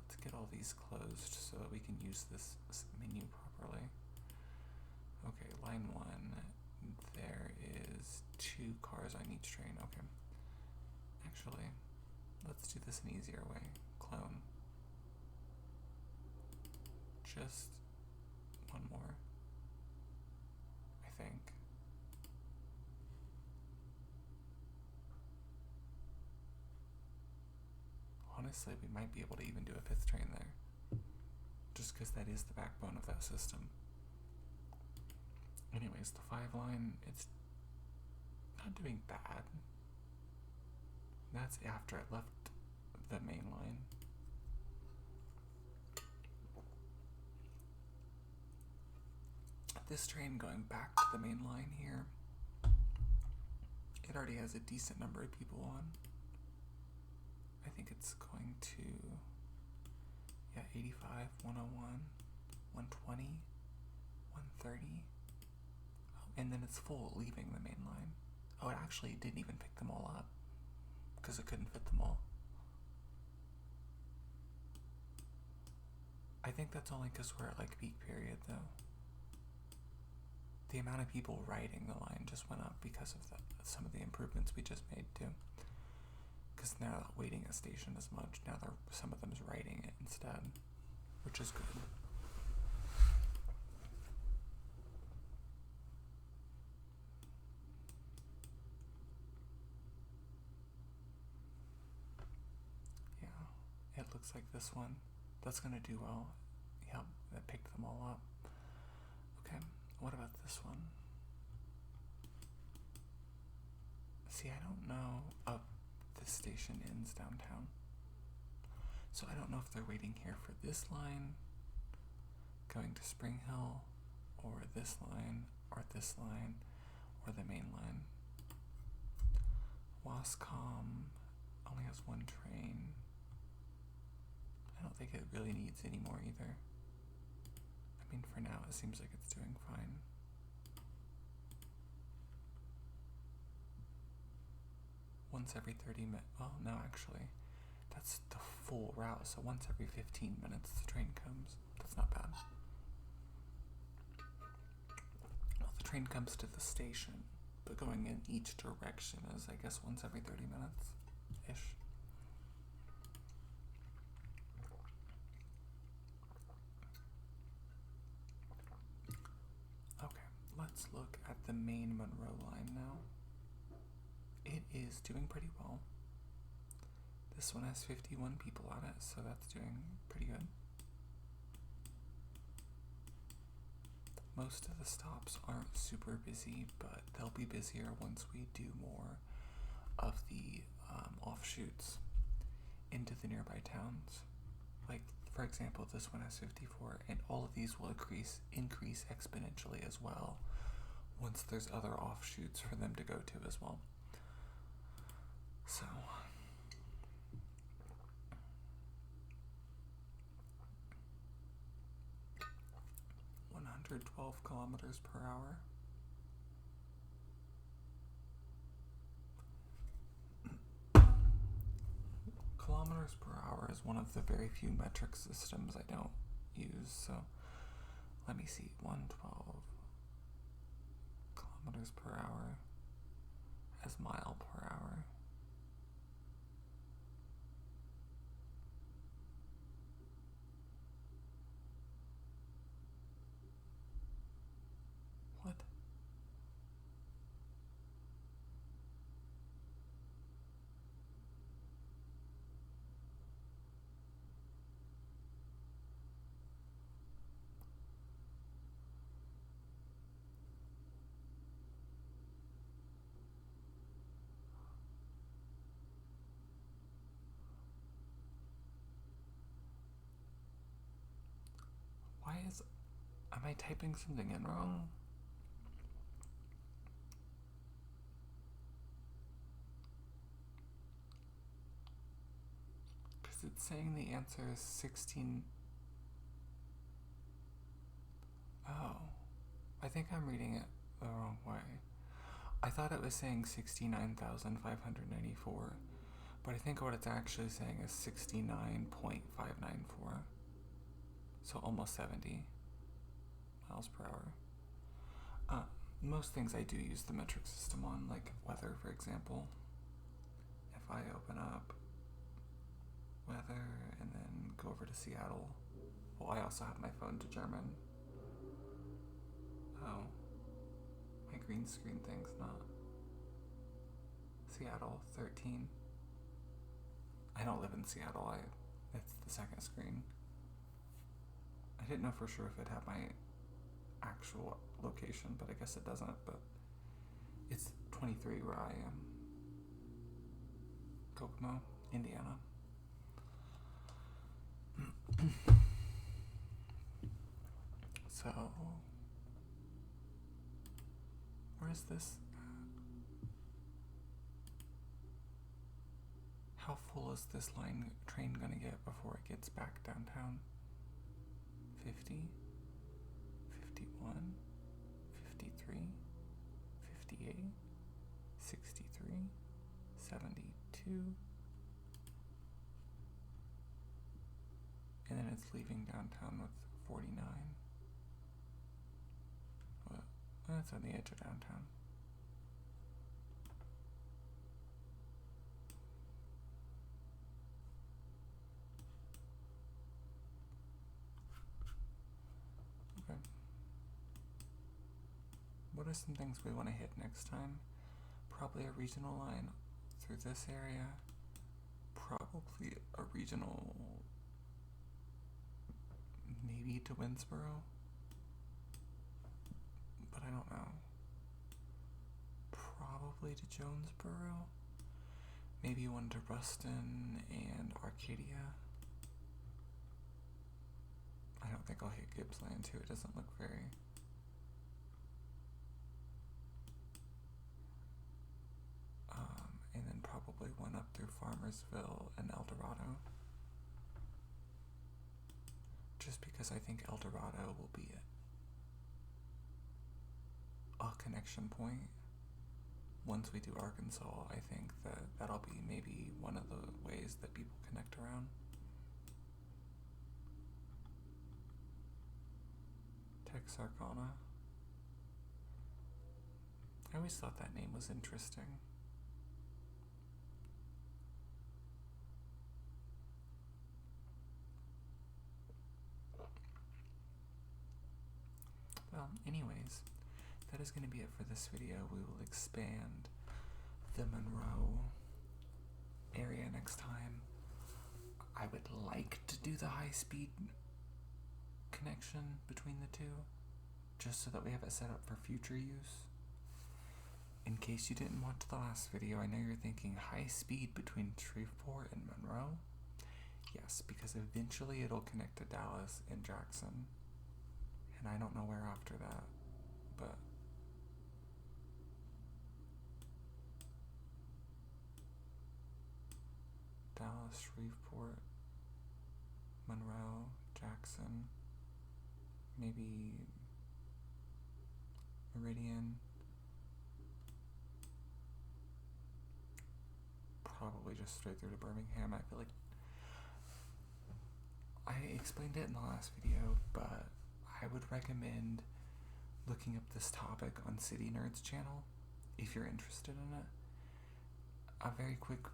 Let's get all these closed so that we can use this menu properly. Okay, line 1. There is 2 cars on each train. Okay. Actually, let's do this an easier way. Clone. Just one more, I think. Honestly, we might be able to even do a 5th train there. Just because that is the backbone of that system. Anyways, the 5 line, it's not doing bad. That's after it left the main line. This train going back to the main line here, it already has a decent number of people on. I think it's going to, 85, 101, 120, 130. Oh, and then it's full leaving the main line. Oh, it actually didn't even pick them all up because it couldn't fit them all. I think that's only because we're at like peak period though. The amount of people riding the line just went up because of some of the improvements we just made too. Because they're not waiting at station as much. Now some of them is riding it instead, which is good. Yeah, it looks like this one. That's gonna do well. Yep, that picked them all up. Okay. What about this one? See, I don't know. Oh, this station ends downtown. So I don't know if they're waiting here for this line, going to Spring Hill, or this line, or this line, or the main line. Wascom only has 1 train. I don't think it really needs any more either. I mean, for now, it seems like it's doing fine. Once every 30 minutes. Well, no, actually, that's the full route. So once every 15 minutes, the train comes. That's not bad. Well, the train comes to the station, but going in each direction is, I guess, once every 30 minutes-ish. Let's look at the main Monroe line now. It is doing pretty well. This one has 51 people on it, so that's doing pretty good. Most of the stops aren't super busy, but they'll be busier once we do more of the offshoots into the nearby towns. Like, for example, this one has 54, and all of these will increase exponentially as well once there's other offshoots for them to go to as well. So, 112 kilometers per hour. Kilometers per hour is one of the very few metric systems I don't use, so let me see, 112 kilometers per hour as mile per hour. What? Am I typing something in wrong? Because it's saying the answer is 16. Oh, I think I'm reading it the wrong way. I thought it was saying 69,594, but I think what it's actually saying is 69.594. So almost 70 miles per hour. Most things I do use the metric system on, like weather, for example. If I open up weather and then go over to Seattle, well, I also have my phone to German. Oh, my green screen thing's not. Seattle, 13. I don't live in Seattle, it's the second screen. I didn't know for sure if it had my actual location, but I guess it doesn't, but it's 23 where I am. Kokomo, Indiana. So, where is this? How full is this train gonna get before it gets back downtown? 50, 51, 53, 58, 63, 72, and then it's leaving downtown with 49. Well, that's on the edge of downtown. Okay. What are some things we want to hit next time? Probably a regional line through this area. Probably a regional, maybe to Winsboro, but I don't know. Probably to Jonesboro. Maybe one to Ruston and Arcadia. I don't think I'll hit Gippsland too. It doesn't look very... and then probably one up through Farmersville and El Dorado. Just because I think El Dorado will be a connection point. Once we do Arkansas, I think that'll be maybe one of the ways that people connect around. Texarkana. I always thought that name was interesting. Well, anyways, that is going to be it for this video. We will expand the Monroe area next time. I would like to do the high-speed connection between the two, just so that we have it set up for future use. In case you didn't watch the last video, I know you're thinking high speed between Shreveport and Monroe. Yes, because eventually it'll connect to Dallas and Jackson. And I don't know where after that, but Dallas, Shreveport, Monroe, Jackson, maybe Meridian, probably just straight through to Birmingham. I feel like I explained it in the last video, but I would recommend looking up this topic on City Nerd's channel if you're interested in it. A very quick,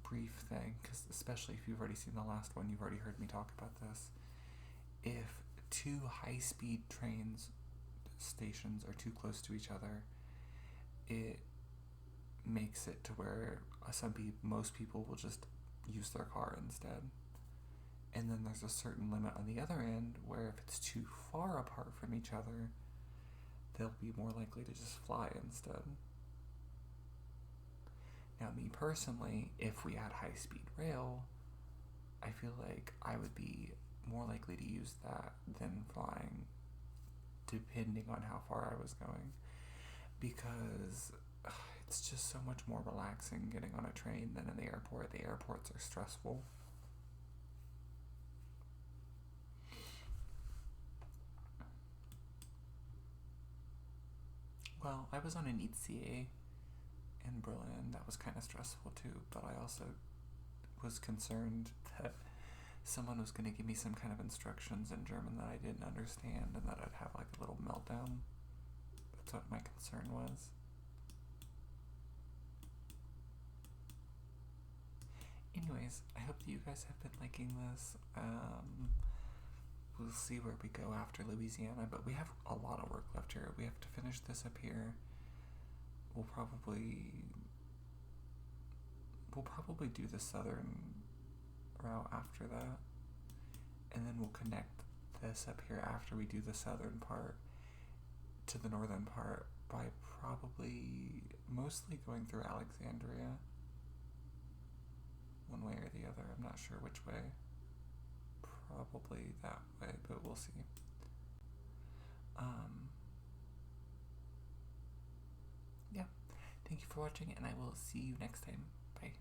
brief thing, because especially if you've already seen the last one, you've already heard me talk about this. If two high-speed trains stations are too close to each other, it makes it to where most people will just use their car instead. And then there's a certain limit on the other end where if it's too far apart from each other, they'll be more likely to just fly instead. Now, me personally, if we had high-speed rail, I feel like I would be more likely to use that than flying depending on how far I was going, because it's just so much more relaxing getting on a train than in the airport. The airports are stressful. Well, I was on an ETA in Berlin. That was kind of stressful too, but I also was concerned that someone was going to give me some kind of instructions in German that I didn't understand and that I'd have like a little meltdown. That's what my concern was. Anyways, I hope that you guys have been liking this. We'll see where we go after Louisiana, but we have a lot of work left here. We have to finish this up here. We'll probably do the southern route after that, and then we'll connect this up here after we do the southern part to the northern part by probably mostly going through Alexandria, one way or the other. I'm not sure which way. Probably that way, but we'll see. Yeah. Thank you for watching, and I will see you next time. Bye.